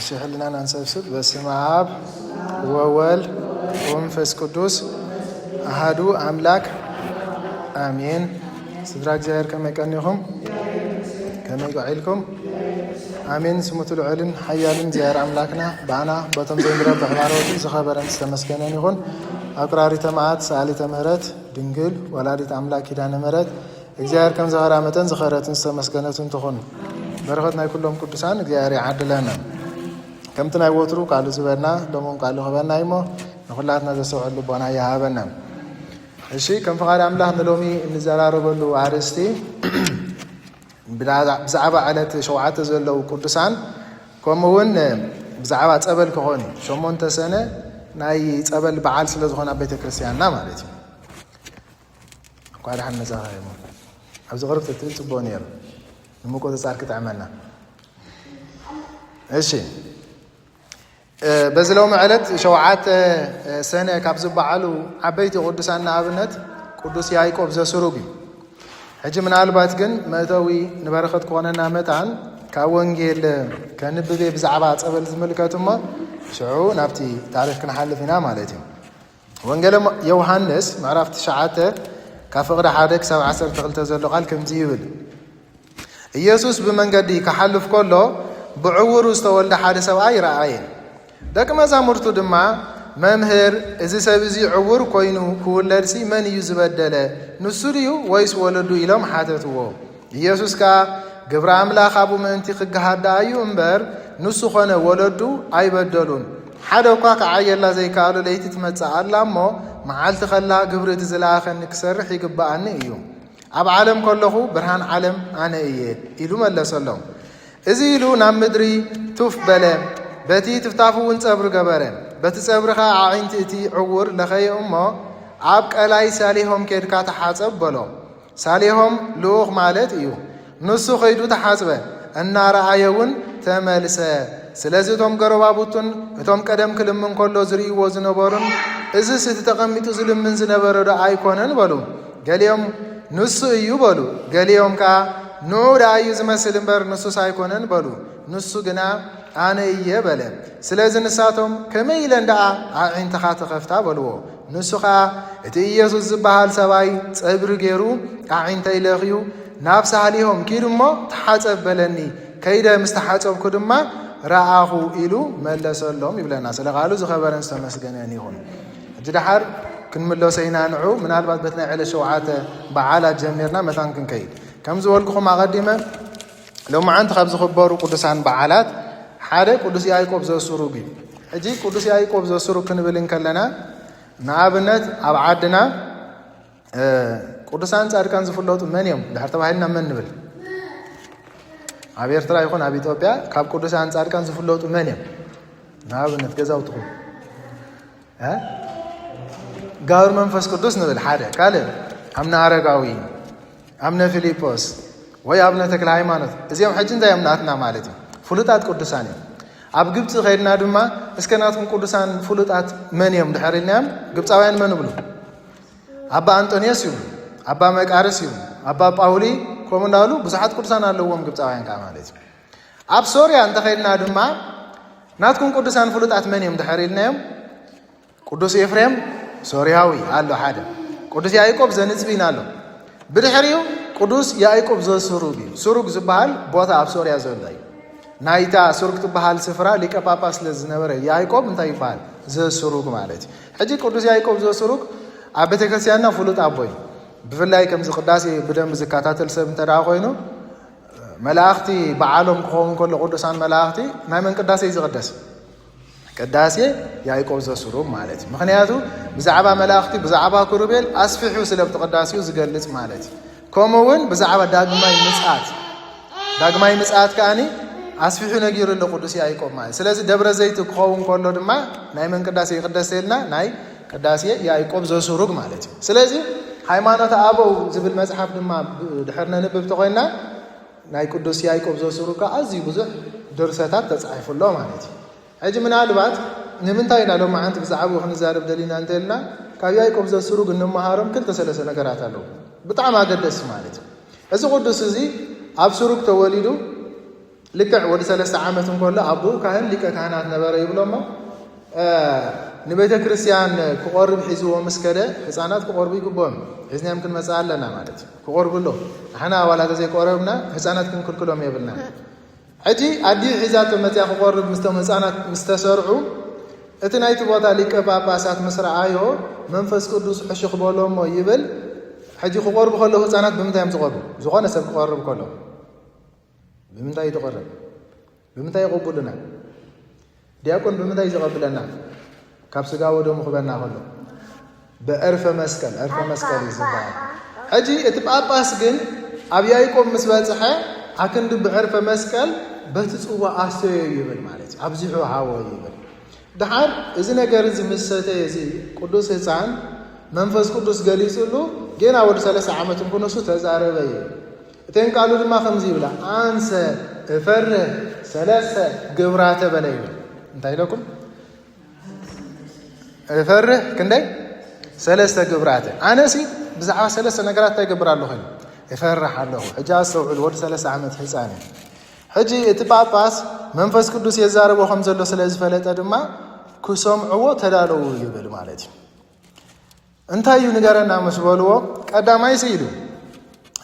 الشهلنا ننسبسب بسم آب وولد ومنفس قدوس أحدو أملاك آمين. سدراك زهر كما يكنيهم كما يقعلكم آمين. سموت العلن حيالن زهر أملاكنا بعنا بطم زين رب حماروتي زخبرا استمسكنين يخون أقراري تمعات سالي تمرت دنجل ولادي أملاك دان مرت زهر كم زهر عمتن زخرت استمسكنتون تخون برختنا كلهم قدسان زهر عدلنا كم تناي وترو قالوا زبرنا دمون قالوا خبرنا يمو نخلاتنا زسوع اللبنا يا هابنا الشيء كم فقال أملاح نلومي نزارا ربلو عرستي بزعبة على شوعات زلوا قدسان كمون بزعبة تقبل كهوني شو مونت سنة ناي تقبل بعال سلزخونا بيت كريستيان نام عليتي قاعد حنا زاها يمو أبز غرفة تلت بونير نموكو تصار كتعملنا الشيء بزلو معلت شوعات سنة كابز بعلو عبيتي قدسان نابنت قدس يايكوب زسروقي حجي من عالبات جن متوي نبرخت قوانا نامتان كاونجيل كنبذي بزعبات قبل زملكاتما شعو نابتي تاريخ كنا حل فينا مالتي وانجل يوحنس معرفت شعاته كفقد حادك 17 تغلتزلو قال كم زيول يسوس بمنقدي كحلف كله بعور استولد حادث سبعي رأيين داك مزامرتو دما ممهر إذا سبزي عور كوينو كولرسي من يزبدل نسوريو ويس ولدو إلهم حاتتو يسوس كا قبر عملا خابو منتيق قهادا أيو انبر نسو خانه ولدو أي بدلون حدا وقاك عايا الله زي كالو ليتي تمتسع اللامو معالت خلا قبر تزلاخن نكسرح يقبا عني إيو أب عالم كله برهان عالم أنا إيه إلو ملا سلام إذا إلو نام مدري توف بلا بتي تفتافو ونصبر جبران بتصبرها عين تأتي عور لخي أمه عبك ألاي ساليهم كيركات حاسب بلو ساليهم لوغ مالت إيو نصو خيدو تحاسبه النار عيون تمالسه سلازي توم قربابوتون توم قدم كلم من كله زري وزنبارون إذا ستتقميتو ظلم من زنبارو آيكونن بلو قال يوم نصو إيو بلو قال يوم كا نور عيوز مسلم بر نصو سايكونن بلو نصو جنا أنا إيه بله سلازن ساتهم كميلا دعا عين تخات خفتا بلوه نسخة تيجي زبال سواي صبر جيرو عين تيلاقيو نفس عليهم كيرما تحاسب بلني كيدا مستحاسب كدما رآه إلو ملا سلام يبلنا سلقالو زخبرن استمسجناني هون جدحر كن ملا سينا نعو من البعض بتنا على شوعات بعالة جميرنا مثلا كن كيد كم زولكم مقدمة لو ما عند خبز خبار وقدسان بعالات حدا قدس يعقوب زسروقي اجي قدس يعقوب زسروق كنبلن كلنا نابنت ابعدنا قدسان صادقان زفلوت من يوم دحر تبعنا من نبل ابي ارترا يكون ابي ኢትዮጵያ ካብ قدسان صادقان زفلوت من يوم نابنت ገዛው ጥሩ ጋር መንፈስ ቅዱስ ንብል ሓደ ካለ አምና አረጋዊ አምነ ፊሊጶስ ወይ አብነ ተክለ ሃይማኖት እዚያም ሕጅ እንታይ አምናትና ማለት ነው فلوتات قدسان أب جبت خيرنا دما إسكناتهم قدسان فلوتات من يوم دحرينهم جبت أوين من بلو أبا أنطونيوس يوم أبا مكارس يوم أبا باولي كومن دالو بزحات قدسان اللوهم جبت أوين كاماليت أب سوريا أنت خيرنا دما ناتكم قدسان فلوتات من يوم دحرينهم قدس إفريم سورياوي قالوا حدا قدس يعقوب زنزبين قالوا بدحريو قدس يعقوب زو سروق زبال بوتا أب سوريا زولاي نايتا سرقت بحال سفرة لك باباس لزنبرة يعقوب انت يفعل زي السروق مالتي حجي قدس يعقوب زي السروق عبتك سيانا فلوت أبوي بفلاي كم زقداسي بدم زكاتات السبب تراخوينو ملاختي بعالم قوم كل قدسان ملاختي ما من قداسي زقداس قداسي يعقوب زي السروق مالتي مخنياتو بزعبا ملاختي بزعبا كروبيل أسفحو سلبت قداسي وزقلت مالتي كومون بزعبا داقماي مسعات كاني أسفحو نجير اللي قدس يعقوب معي سلازي دبر زيت قوم كله دما ناي من قداسي قداسيلنا ناي قداسي يعقوب زو سروق مالتي سلازي ሃይማኖት አበው ዝብል መጽሐፍ ድማ ድሕርና ንብብ ተቆይና ናይ ቅዱስ ያዕቆብ ዘ ስሩቅ አዝዩ ብዙሕ ድርሰታት ተጻሒፉሎ ማለት እዩ ሕጂ ምናልባት ንምንታይ ኢና ሎማ ዓንቲ ብዛዕባ ክንዛረብ ደሊና እንተልና ካብ ያዕቆብ ዘ ስሩቅ እንመሃሮም ክልተ ሰለስተ ነገራት ኣለዉ ብጣዕሚ ኣገደሲ ማለት እዩ እዚ ቅዱስ እዚ ኣብ ስሩቅ ተወሊዱ لكع ود 3 عامات كله أبو كهن لك كهنات نبره يبلوما نبيت كريستيان كقرب حزوا مسكرة حسانات كقرب يقبون إذن يمكن مسألة لنا مالت كقرب له إحنا ولا تزي قربنا حسانات كن كلهم يبلنا حجي أدي حزات متى كقرب حسانات مستسرعوا أتنايت بوتا لك بابا سات مصر عايو منفس قدوس حشق بولهم يبل حجي كقرب كله حسانات بمتى يمتقرب زغنا سب كقرب كله بمتى يتقرب بمتى يقبلنا دياكون بمتى يقبلنا كابسجا ودوم خبرنا كله بأرف مسكال يزبان أجي اتبقى باسجن أبيايكم مسباتها أكن بأرف مسكال بتسوى أستوي يبل مالك أبزحوا هوا يبل دحار إذا نجارز مسته يزي قدوس إنسان منفس قدوس جالس له جينا أول 3 عامات نكون سوت هزاره بيه تين قالوا لما 5 بلا أنس فر 3 جبرات بلايو انتهي لكم فرح كندي 3 جبرات أنا سي بزعوا 3 نجارات تجبر الله خير يفرح الله حجاز سوء الورد 3 عامات حسانه حجي اتباع باس منفس قدوس يزاربو خمزلو سلاز فلت ادما كسمعو تدالو يبل مالتي انتايو نغارنا مسبلو قداماي سيدو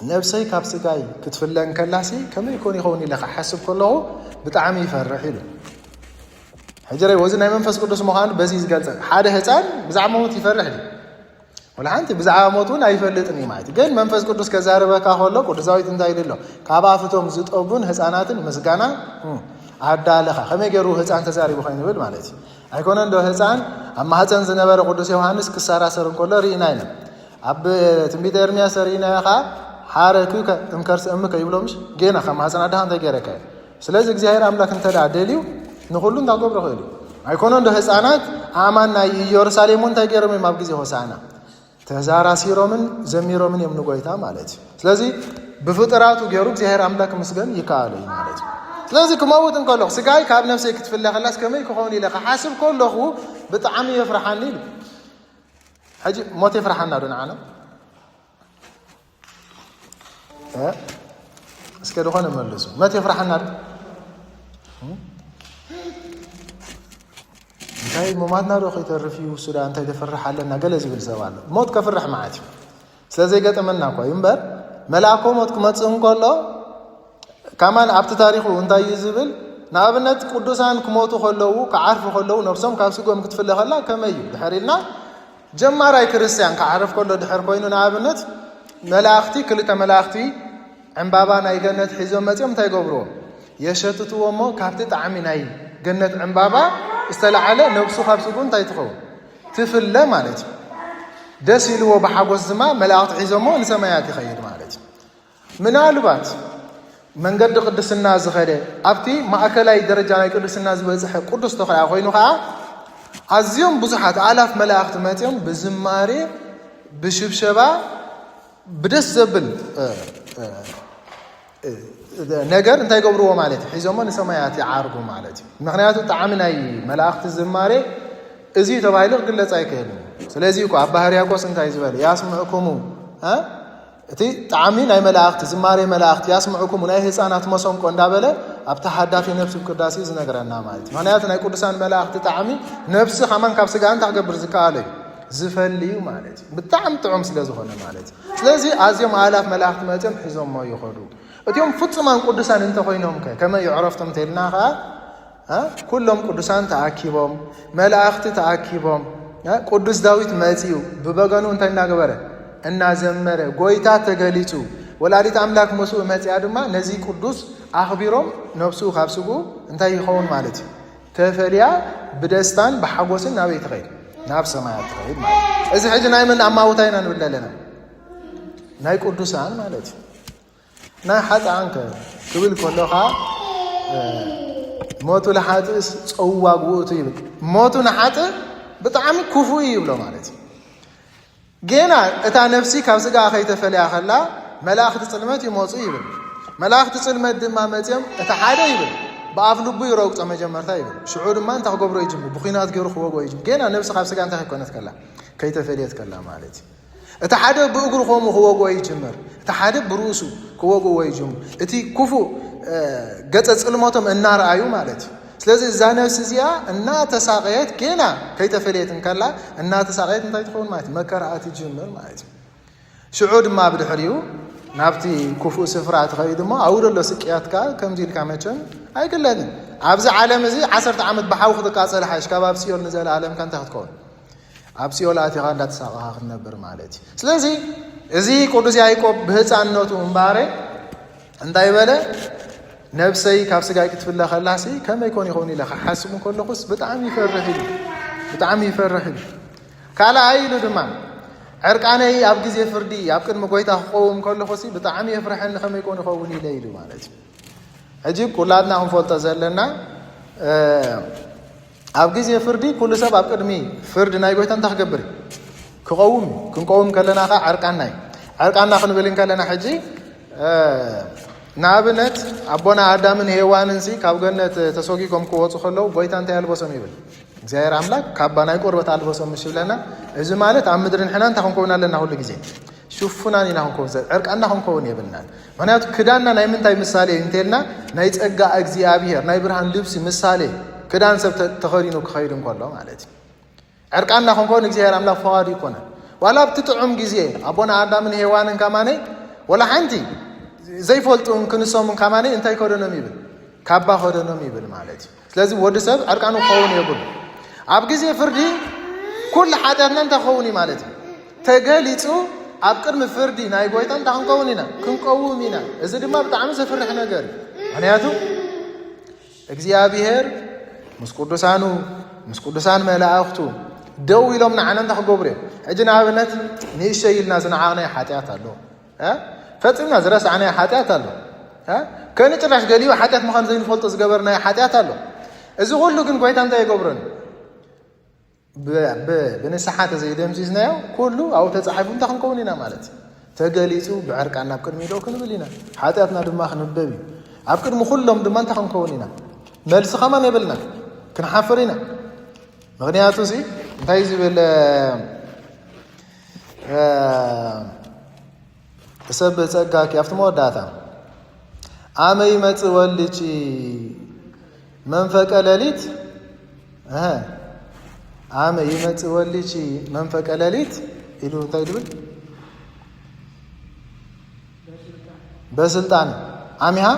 نفسي كابسغاي كتفلن كلاسي كما يكون يخوني لك حسب كله بطعم يفرح له حجري وزنا منفس قدوس مخان بزيز قالص حاده حصان بزعموت يفرح لي ولا انت بزعموتون ايفلطني مايت ግን መንፈስ ቅዱስ ከዛረበካ ሆሎ ቅዱሳዊት እንዳይልለው ካባፍቶም ዝጠቡን ህፃናትን መስጋና አዳለኻ ከመገሩ ህፃን ተዛሪቡ ኸይንብል ማለት አይኮነ እንደ ህፃን አማህፀን ዝነበረ ቅዱስ ዮሐንስ ክሳራሰር እንኮሎ ሪናይነ አብ ትንቢተ ኤርምያስ ሪናኻ حاركوك امكرس امك يبلومش جينا خماسنا دهان تجرك ስለዚህ እግዚአብሔር አምላክ እንተዳደሊው ንሁሉን ታጎብረ ሆይሉ አይኮነ እንደ ህፃናት አማንና ኢየሩሳሌሙን ታገረም ማብጊዜ ሆሳና ተዛራ ሲሮምን ዘሚሮምን የምንጎይታ ማለት ስለዚህ በፍጥራቱ ገሩ እግዚአብሔር አምላክ መስገን ይካለኝ ማለት ስለዚህ ከመውት እንከለخ ስጋይ ካብ ነፍሴ ክትፍለኸላስ ከመይ ከሆነ ይለኻ حاسب كله بطعم يفرحني حجي موت يفرحنا دنا እስከ ደሆነ መልሱ መት ይፍራህና እንታይ ሞማትና ሮኸ ተርፊው ሱዳን እንታይ ተፈርሐለና ገለዚ ብልሰባለ ሞት ከፍርሕ ማዓት ስለዚህ ገጠመና እኮ ይምበር መላእኮ ሞት ከመጽን ኮሎ ከማን አብተ ታሪኹ እንታይ ይዝብል ናብነት ቅዱሳን ከሞቱ ኮለው ከዓርፍ ኮለው ነፍሶም ካብ ስጎም ክትፍለኸላ ከመይ ድሕሪልና ጀማራይ ክርስቲያን ከዓርፍ ኮሎ ድሕር ኮይኑ ናብነት መላእክቲ ክልተ መላእክቲ ዕምባባ ናይ ገነት ሒዞም መጽኦም እንታይ ገብሮ የሸትትዎሞ ካብቲ ጣዕሚ ናይ ገነት ዕምባባ استلعله نفسه خبسكون እንታይ ትኸው ትፍለ ማለት ደስ ይልዎ በሐጎስ ዝማ መላእክት ሒዞሞ ንሰማያት ይኸይድ ማለት ምናልባት መንገድ ቅድስና ዝኸደ ኣብቲ ማእከላይ ደረጃ ናይ ቅድስና ዝበጽሐ ቅዱስ ተኸያ ኮይኑ ኸዓ ኣዝዮም ብዙሓት ኣላፍ መላእክት መጽኦም ብዝማሬ ብሽብሸባ ብደስ ዘብል ነገር እንታይ ገብርዎ ማለት ሒዞሞ ንሰማያት ይዓርጉ ማለት ምክንያቱ ጣዕሚ ናይ መላእክት ዝማሬ እዚ ተባሂሉ ግለጽ አይከልን ስለዚህ እኮ አባ ሕርያቆስ እንታይ ዝበለ ያስምዑኩሙ እቲ ጣዕሚ ናይ መላእክት ዝማሬ መላእክት ያስምዑኩሙ ናይ ህፃናት መሰንቆ እንዳበለ ኣብ ተሓዳፊ ነፍስ ቅዳሴ ዝነገረና ማለት ምክንያቱ ናይ ቅዱሳን መላእክት ጣዕሚ ነፍስ ከማን ካብ ስጋን ታገብር ዝካለ ዝፈልዩ ማለት ብጣዕሚ ጥዑም ስለ ዝኾነ ማለት ስለዚህ ኣዝዮም ኣላፍ መላእክት መጽኦም ሒዞሞ ይኸዱ እቲዮም ፍጹማን ቅዱሳን እንተ ኮይኖም ከመ ይዕረፍቶም ተልናኻ ኩሎም ቅዱሳን ተኣኪቦም መላእክት ተኣኪቦም ቅዱስ ዳዊት መጺኡ በበገኑ እንታይ እናገበረ እናዘመረ ጎይታ ተገሊጹ ወላዲት አምላክ መስኡ መጺያ ድማ ነዚ ቅዱስ ኣኽቢሮም ነፍሱ ካብ ስጉ እንታይ ይኸውን ማለት ተፈልያ ብደስታን በሐጎስን ናብ ይትኸይድ ናብ ሰማያት ትኸይድ ማለት እዚ ሕጂ ናይ ምን ኣማውታይና ንብል ኣለና ናይ ቅዱሳን ማለት ናይ ሓጥኣንከ ክብል ከለኻ ሞቱ ለሓጥእስ ፀዋግ ውእቱ ይብል ሞቱ ንሓጥእ ብጣዕሚ ክፉእ ይብሎ ማለት ገና እታ ነፍሲ ካብ ስጋ ከይተፈልያ ከላ መላእክት ጽልመት ይመጹ ይብል መላእክት ጽልመት ድማ መጽኦም እታ ሓደ ይብል በአፍ ልቡ ይረግጾ መጀመርታ ይብል ሽዑ ድማ እንታ ክገብሮ ይጅምር ብኹናት ገይሩ ክወግኦ ይጅምር ገና ነፍሲ ካብ ስጋ እንታይ ኮይነት ከላ ከይተፈልየት ከላ ማለት እቲ ሓደ ብእግሩ ኾሙ ክወግኦ ይጅምር እቲ ሓደ ብርእሱ ክወግኦ ይጅምር እቲ ክፉእ ገጸ ጽልሞቶም እናርአዩ ማለት እዩ ስለዚ እዛ ነፍሲ እዚኣ እናተሳቀየት ገና ከይተፈለየትን ከላ እናተሳቀየት እንታይ ትኸውን ማለት መከራኣት ይጅምር ማለት እዩ ሽዑ ድማ ብድሕሪኡ ናብቲ ክፉእ ስፍራ ትኸይድ እሞ ኣብኡ ዘሎ ስቅያትካ ከምዚ ኢልካ መቸም ኣይግለጥን ኣብዚ ዓለም እዚ 10 ዓመት ብሓዊ ክትቃፀል ሓይሽ ካብ ኣብ ሲኦል ንዘለኣለምካ እንታይ ክትከውን ኣብ ሲኦል ኣቲኻ እንዳተሳቀኻ ክትነብር ማለት እዩ ስለዚ እዚ ቅዱስ ያዕቆብ ብህፃንነቱ እምባረ እንታይ በለ ነብሰይ ካብ ስጋይ ክትፍለ ከላሲ ከመይ ኮን ይኸውን ኢለ ሓስቡ ከለኹስ ብጣዕሚ ይፈርሕ እዩ ካልኣይ ኢሉ ድማ ዕርቃነይ ኣብ ግዜ ፍርዲ ኣብ ቅድሚ ጎይታ ክቆውም ከለኹሲ ብጣዕሚ የፍርሐኒ ከመይ ኮን ይኸውን ኢለ ኢሉ ማለት እዩ ሕጂ ኩላትና ክንፈልጦ ዘለና ኣብ ግዜ ፍርዲ ኩሉ ሰብ ኣብ ቅድሚ ፍርዲ ናይ ጎይታ እንታይ ክገብር ክንቆውም ከለና ኸ ዕርቃና ክንብል ከለና ሕጂ ንኣብነት ኣቦና ኣዳምን ሄዋንን ካብ ገነት ተሰጊጎም ክወፁ ከለዉ ጎይታ እንታይ ኣልበሶም ይብል እግዚኣብሔር ኣምላክ ካባ ናይ ቆርበት ኣልበሶም ምሽ ይብለና እዚ ማለት ኣብ ምድሪ ንሕና እንታይ ክንከውን ኣለና ኩሉ ግዜ ሽፉናን ኢና ክንከውን ዕርቃና ክንከውን የብልናን ምክንያቱ ክዳንና ናይ ምንታይ ምሳሌ እዩ እንተልና ናይ ፀጋ እግዚኣብሔር ናይ ብርሃን ልብሲ ምሳሌ ክዳን ሰብ ተኸዲኑ ክኸይድ እንከሎ ማለት እዩ ዕርቃና ክንከውን እግዚኣብሔር ኣምላክ ፈቃዱ ይኮነ ዋላ ኣብቲ ጥዑም ግዜ ኣቦና ኣዳምን ሄዋንን ከማነይ ወላ ሓንቲ ዘይፈልጡን ክንሶምን ከማነይ እንታይ ከደኖም ይብል ካባ ከደኖም ይብል ማለት እዩ ስለዚ ወዲ ሰብ ዕርቃኑ ክኸውን የብሉ ኣብ ግዜ ፍርዲ ኩሉ ሓጢአትና እንታይ ክኸውን እዩ ማለት እዩ ተገሊፁ ኣብ ቅድሚ ፍርዲ ናይ ጎይታ እንታይ ክንከውን ኢና ክንቀውም ኢና እዚ ድማ ብጣዕሚ ዘፍርሕ ነገር እዩ ምክንያቱ እግዚኣብሔር ምስ ቅዱሳን መላእኽቱ ደው ኢሎም ንዓና እንታይ ክገብሩ እዮም ሕጂ ንኣብነት ንእሽተይ ኢልና ዝነዓቕናዮ ሓጢአት ኣሎ ፈፂምና ዝረስዓናዮ ሓጢአት ኣሎ ከንጭራሽ ገሊኡ ሓጢአት ምዃኑ ዘይንፈልጦ ዝገበርናዮ ሓጢአት ኣሎ እዚ ኩሉ ግን ጎይታ እንታይ ይገብረን ብንስሓ ተዘይደምሲስናዮ ኩሉ ኣብኡ ተፃሒፉ እንታይ ክንከውን ኢና ማለት እዩ ተገሊፁ ብዕርቃና ኣብ ቅድሚ ደው ክንብል ኢና ሓጢአትና ድማ ክንበብ እዩ ኣብ ቅድሚ ኩሎም ድማ እንታይ ክንከውን ኢና መልሲ ኸማን የብልና ክንሓፍር ኢና ምክንያቱ እዚ እንታይ ዝብል ተሰብህ ፀጋኪ ኣብቲ መወዳእታ ኣመ ይመፅእ ወልጪ መንፈቀ ሌሊት ኣመ ይመፅእ ወልጪ መንፈቀ ሌሊት ኢሉ እንታይ ድብል በስልጣን ኣሚሃ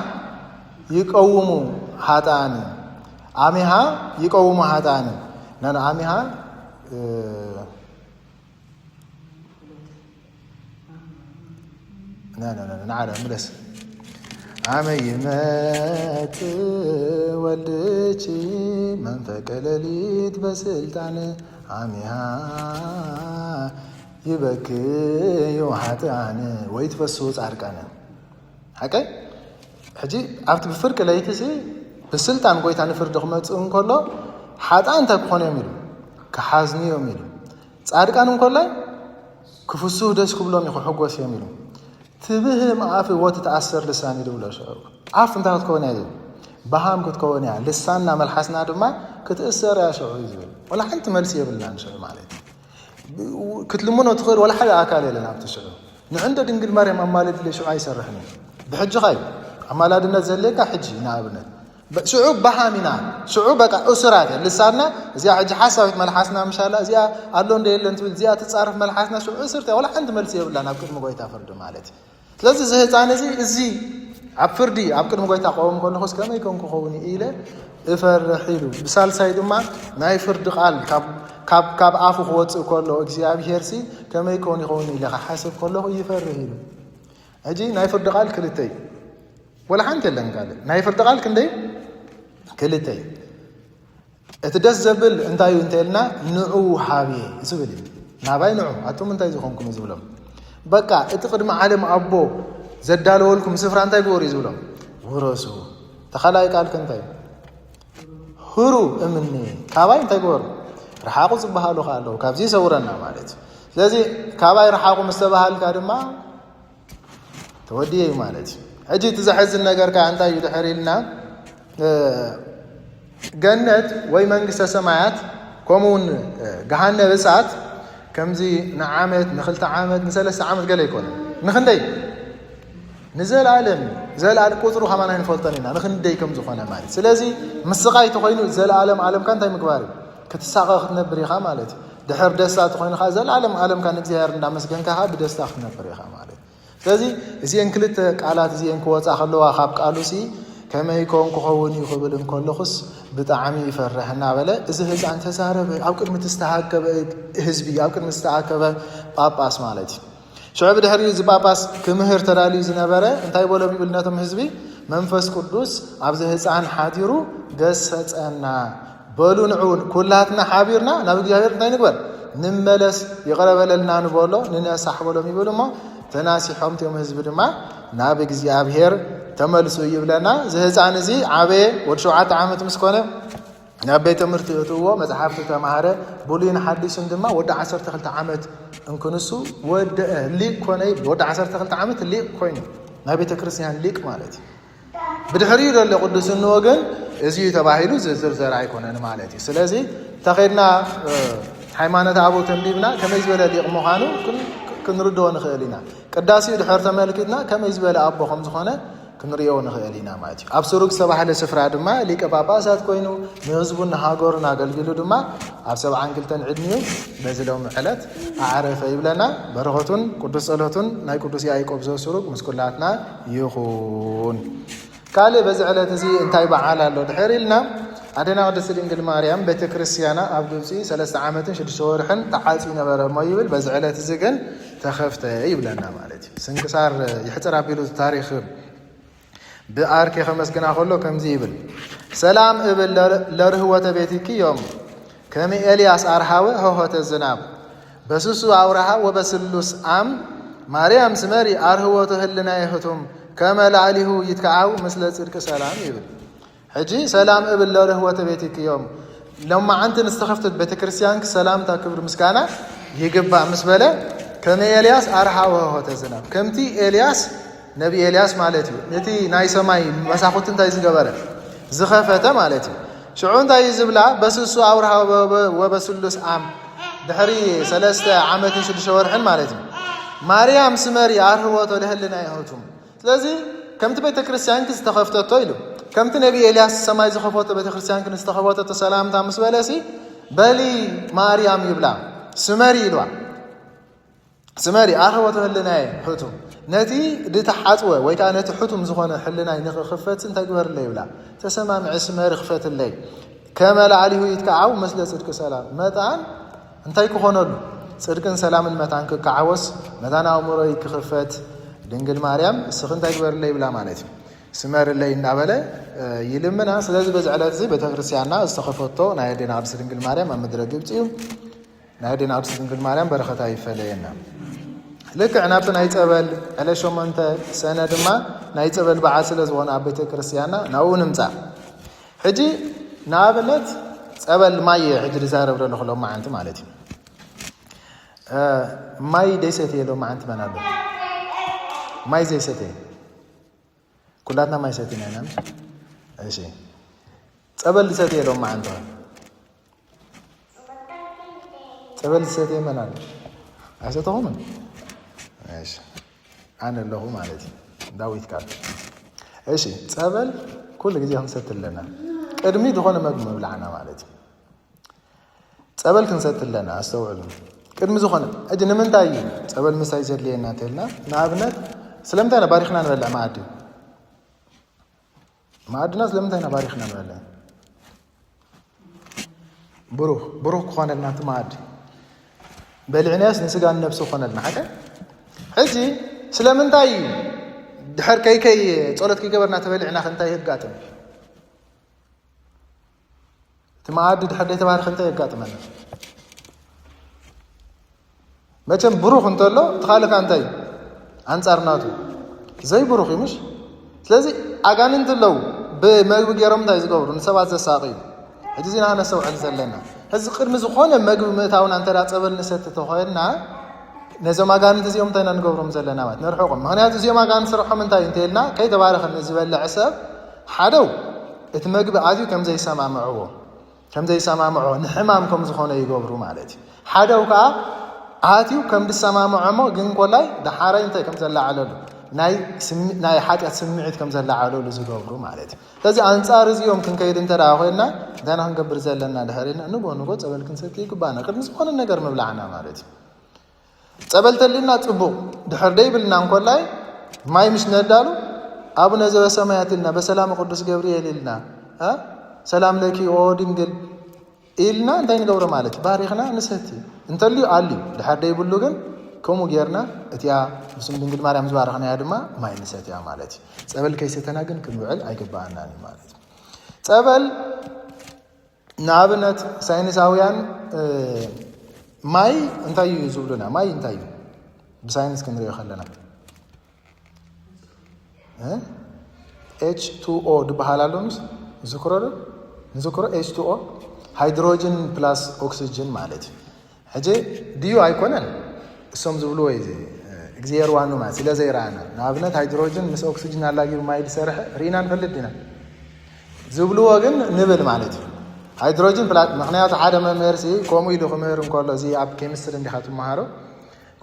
ይቀውሙ ሓጣን ኣሚሃ ይቀውሙ ሓጣን ናና ኣሚሃ نعم ملس عمي مات ولدتي منفك لليت بسلطان عميها يبكي يوحطان ويتفسوس عرقان حكي حجي عفت بفرق ليتسي بسلطان قويت عن فرد خمتون كله حطان تكون يميلو كحزني يميلو عرقان كله كفسو دس كبلهم يخو حقوس يميلو تبهم عافي وتتأثر لساني دولا شعور عاف انت هتكون هذا بهام كتكون يعني لساننا ملحسنا دما كتأثر يا شعور يزول ولا حنت ملسيه بالله نشعر معليت كتلمونه تخير ولا حدا أكال لنا بتشعر نعنده دنقل مريم أمالد اللي شو عايسرحني بحج خايب أمالاد النزل لك حجي نابنا شعوب بهامنا شعوب بقى أسرات لساننا زي حج حسابت ملحسنا مش هلا زي قالون ده اللي انت زي تتصرف ملحسنا شو أسرته ولا حد ملسيه بالله نابكر مقويت أفرد معليت لازم زي تاني زي عبفردي عبكر مقويت أقوم كونه خس كم يكون كخوني إله إفرحيلو بسال سيد ما ناي فرد قال كاب عفو خوات كله إجزاء بيرسي كم يكون يخوني إله حسب كله يفرحيلو أجي ناي فرد قال كلتي ولا حنت اللي قال ناي فرد قال كندي كلتي اتدزبل انتايو انتلنا نعو حابي زبل ناباي نعو اتوم انتاي زخونكم زبلهم بقى اتقدم عالم ابو زدالو لكم سفر انتاي غوري زبلهم ورسو تخلاي قال كنتاي هرو امني كاباي انتاي غور رحاقو صبحالو خالو كابزي سورنا مالت ስለዚህ كاباي رحاقو مستبحال كادما تودي مالت اجي تزحزن ነገር ካንታዩ ድሕሪልና جنة ويمنجس سماعات كمون جهنم بسات كم زي نعامت نخلت عامت نسلس عامت قال يكون نخندي ንዘላለም ዘላለም ቁጥሩ ከማን አይንፈልጠንና ንክንደይ ከም ዝኾነ ማለት ስለዚ ምስቃይ ተኮይኑ ዘላለም ዓለምካ እንታይ ምግባር ክትሳቀ ክትነብር ኢኻ ማለት ድሕር ደስታ ተኮይንካ ዘላለም ዓለምካ ንእግዚአብሔር እንዳመስገንካ ብደስታ ክትነብር ኢኻ ማለት ስለዚ እዚአን ክልተ ቃላት እዚአን ክወፃ ከለዋ ካብ ቃሉሲ ከመይ ኮን ክኸውን ይኽብል እንከለኹስ ብጣዕሚ ይፈርሕና በለ እዚ ህፃን ተዛረበ ኣብ ቅድሚ ዝተሃከበ ህዝቢ ኣብ ቅድሚ ዝተኣከበ ጳጳስ ማለት እዩ شعب دحري زي باباس كمهر ترالي زنبرة انتي بولو بيقول ناتم حزبي منفس قدوس عبز هزعان حاديرو دس هزعنا بولو نعون كلاتنا حابيرنا نابق جابير انتي نقبر نملس يقرب لنا نبولو ننسح بولو ميبولو ما تناسي حومتي ومحزب دما نابق جابير تملسو يبلنا زي هزعان زي عابي ودشوعات عامت مسكونة نابي تمرت يتوه مزحفت تمهره بولين حديث دما ود 12 عامت እንኩንሱ ወደ ሊቅ ኮነይ ወደ 12 ዓመት ሊቅ ኮይኑ ናይ ቤተ ክርስቲያን ሊቅ ማለት ብድሕሪ ዘሎ ቅዱስን ወገን እዚ ተባሂሉ ዝርዝር ኣይኮነን ማለት እዩ ስለዚ ተኸድና ሃይማኖት አቦ ተንቢብና ከመይ ዝበለ ሊቅ ምዃኑ ክንርድኦ ንኽእል ኢና ቅዳሴ ድሕር ተመልክትና ከመይ ዝበለ አቦ ከም ዝኾነ ክንሪኦ ንኽእል ኢና ማለት እዩ ኣብ ስሩግ ዝተባህለ ስፍራ ድማ ሊቀ ጳጳሳት ኮይኑ ንህዝቡን ሃገሩን ኣገልግሉ ድማ ኣብ 72 ዕድሜኡ በዚ ሎም ዕለት ኣዕረፈ ይብለና በረኸቱን ቅዱስ ጸሎቱን ናይ ቅዱስ ያዕቆብ ዘስሩግ ምስኩላትና ይኹን ካልእ በዚ ዕለት እዚ እንታይ በዓል ኣሎ ድሕር ኢልና ኣዴና ቅድስት ድንግል ማርያም ቤተ ክርስቲያና ኣብ ግብፂ 3 ዓመትን 6 ወርሕን ተዓፂ ነበረ ሞ ይብል በዚ ዕለት እዚ ግን ተኸፍተ ይብለና ማለት እዩ ስንክሳር ይሕፅር ኣቢሉ ታሪክ بأرك خمسكنا خلو كم زيبل سلام إبل لرهوة بيتك يوم كم إلياس أرهاوه هو الزناب بسوسو أورها وبسلوس أم مريم سمري أرهوة هلنا يهتم كما لعله يتكعو مثل تلك سلام إبل حجي سلام إبل لرهوة بيتك يوم لما أنت استخفت بيت كريستيانك سلام تكبر مسكانة يجبع مسبلة كم إلياس أرهاوه هو الزناب كم تي إلياس نبي إلياس مالتي نتي ناي سماي مساخوت انتاي زغبره زخفته مالتي شعون تاي زبلا بسسو اورها وبسلس عام دحري 3 عامت 6 ورحن مالتي مريم سمري ارهوته لهلنا يهوتم ስለዚህ ከምቲ ቤተ ክርስቲያን ክስተኸፍተቶ ኢሉ ከምቲ ነቢ ኤልያስ ሰማይ ዝኸፈቶ ቤተ ክርስቲያን ክስተኸፈቶ ተሰላምታ ምስ በለሲ በሊ ማርያም ይብላ ስመሪ ኢልዋ ስመሪ ارهوته لهلنا يهوتم نتي دتحعصوه ወይ ካ ነቲ ሕቱም ዝኾነ ሕልናይ ንኽኽፈት እንታይ ግበር ለይ ይብላ ተሰማምዕ ስመሪ ክፈት ለይ ከመላዓሊሁ ይትከዓው መስለ ጽድቅ ሰላም መጣን እንታይ ክኾነሉ ጽድቅን ሰላምን መጣን ክከዓወስ መጣን አእምሮ ይክኽፈት ድንግል ማርያም እስኽ እንታይ ግበር ለይ ይብላ ማለት እዩ ስመሪ ለይ እንዳበለ ይልምና ስለዚህ በዚ ዕለት እዚ ቤተክርስቲያንና ዝተኸፈቶ ናይ ኣዴና ቅድስት ድንግል ማርያም ኣብ ምድረ ግብፂ ናይ ኣዴና ቅድስት ድንግል ማርያም በረኸታ ይፈለየና لك عناب نايتقبل على شومنت سنه دما نايتقبل بعد ስለዝኾነ ኣብ ቤተ ክርስቲያንና ናው ንምፃ ሕጂ ናብነት ጸበል ማይ ሕጂ ዝዛረብ ደሎ خلو ማዓንቲ ማለት እዩ ማይ ደሰት የሎ ማዓንቲ መናሎ ማይ ዘይሰተ ኩላትና ማይ ሰተና ኢና እሺ ጸበል ሰተ የሎ ማዓንቲ ጸበል ሰተ መናሎ አሰተሁም ايش انا اللي هو مالتي داويت قال ايش ጸበል كل ጊዜ ክንሰትለና ቅድሚ ዝኾነ መግብ ብላዕና ማለት ጸበል ክንሰትለና አስተውዕሉ ቅድሚ ዝኾነ እጅ ንምንታይ ጸበል ምሳይ ዘድልየና ተልና ንኣብነት ስለምንታይ ባሪኽና ንበልዕ ማዕድና ስለምንታይ ባሪኽና ንበልዕ ብሩህ ክኾነልና እቲ ማዕድ በልዕናስ ንስጋን ነፍሲ ክኾነልና ሓቀ ሕጂ ስለምንታይ ድሕር ከይ ጸሎት ከይገበርና ተበልዕና ክንታይ ይጋጥም تماعد دحر يتبار خنتا يقاطمنا مچم بروخ انتلو تخالك انتي አንጻርናቱ ዘይ ብሩኽ ይምሽ ስለዚህ አጋንንት ለው በመግብ ገረም ታይ ዝገብሩ ንሰባት ዘሳቂ እዚ ዚና ነሰው ዕል ዘለና እዚ ቅድም ዝኾነ መግብ ምእታውን አንተ ዳጸበል ንሰት ተኾይና ነዘም አጋንንት እዚኦም ታይና ንገብሮም ዘለና ማለት ነርሑቆም ምክንያቱ እዚኦም አጋንንት ስርሖም እንታይ እንተልና ከይተባረኸ ንዝበልዕ ሰብ ሓደው እቲ መግብ ኣዝዩ ከም ዘይሰማምዕዎ ንሕማም ከም ዝኾነ ይገብሩ ማለት ሓደው ከዓ ኣትዩ ከም ድሰማምዖሞ ግን ቆላይ ደሓራይ እንታይ ከም ዘላዓለሉ ናይ ሓጢያት ስምዒት ከም ዘላዓለው ዝገብሩ ማለት እዩ ስለዚ አንጻር እዚኦም ክንከይድ እንተደኣ ኮይና እንታይና ክንገብር ዘለና ድሕሪና ንጎ ፀበል ክንሰቲ ይግባና ቅድሚ ዝኾነ ነገር ምብላዕና ማለት እዩ ፀበል ተሊና ፅቡቕ ድሕር ደይብልና እንኮላይ ማይ ምሽ ነዳሉ አቡነ ዘበሰማያት ኢልና በሰላም ቅዱስ ገብርኤል ኢልና ሰላም ለኪ ኦ ድንግል ኢልና እንታይ ንገብሮ ማለት እዩ ባሪኽና ንሰቲ እንተልዩ አልዩ ድሕር ደይብሉ ግን ከምኡ ጌርና እቲያ ብስም ድንግል ማርያም ዝባረኽናያ ድማ ማይ ንሰትያ ማለት እዩ ፀበል ከይሰተና ግን ክንውዕል ኣይግባአናኒ ማለት እዩ ፀበል ንኣብነት ሳይንሳውያን ማይ እንታይ እዩ ዝብሉና ማይ እንታይ እዩ ብሳይንስ ክንሪኦ ከለና H2O ድበሃል ኣሎ ምስ ዝክሮ ዶ ንዝክሮ H2O ሃይድሮጅን ፕላስ ኦክሲጅን ማለት እዩ ሕጂ ድዩ ኣይኮነን እሶም ዝብልዎ እዚ እግዚኣብሔር ዋኑ ማለት ስለ ዘይረአና ንኣብነት ሃይድሮጅን ምስ ኦክሲጅን ኣላጊቡ ማይ ዝሰርሐ ርኢና ንፈልጥ ኢና ዝብልዎ ግን ንብል ማለት እዩ ሃይድሮጅን ፕላስ ምክንያቱ ሓደ መምህር ከምኡ ኢሉ ክምህር እንከሎ እዚ ኣብ ኬሚስትሪ እንዲኻ ትመሃሮ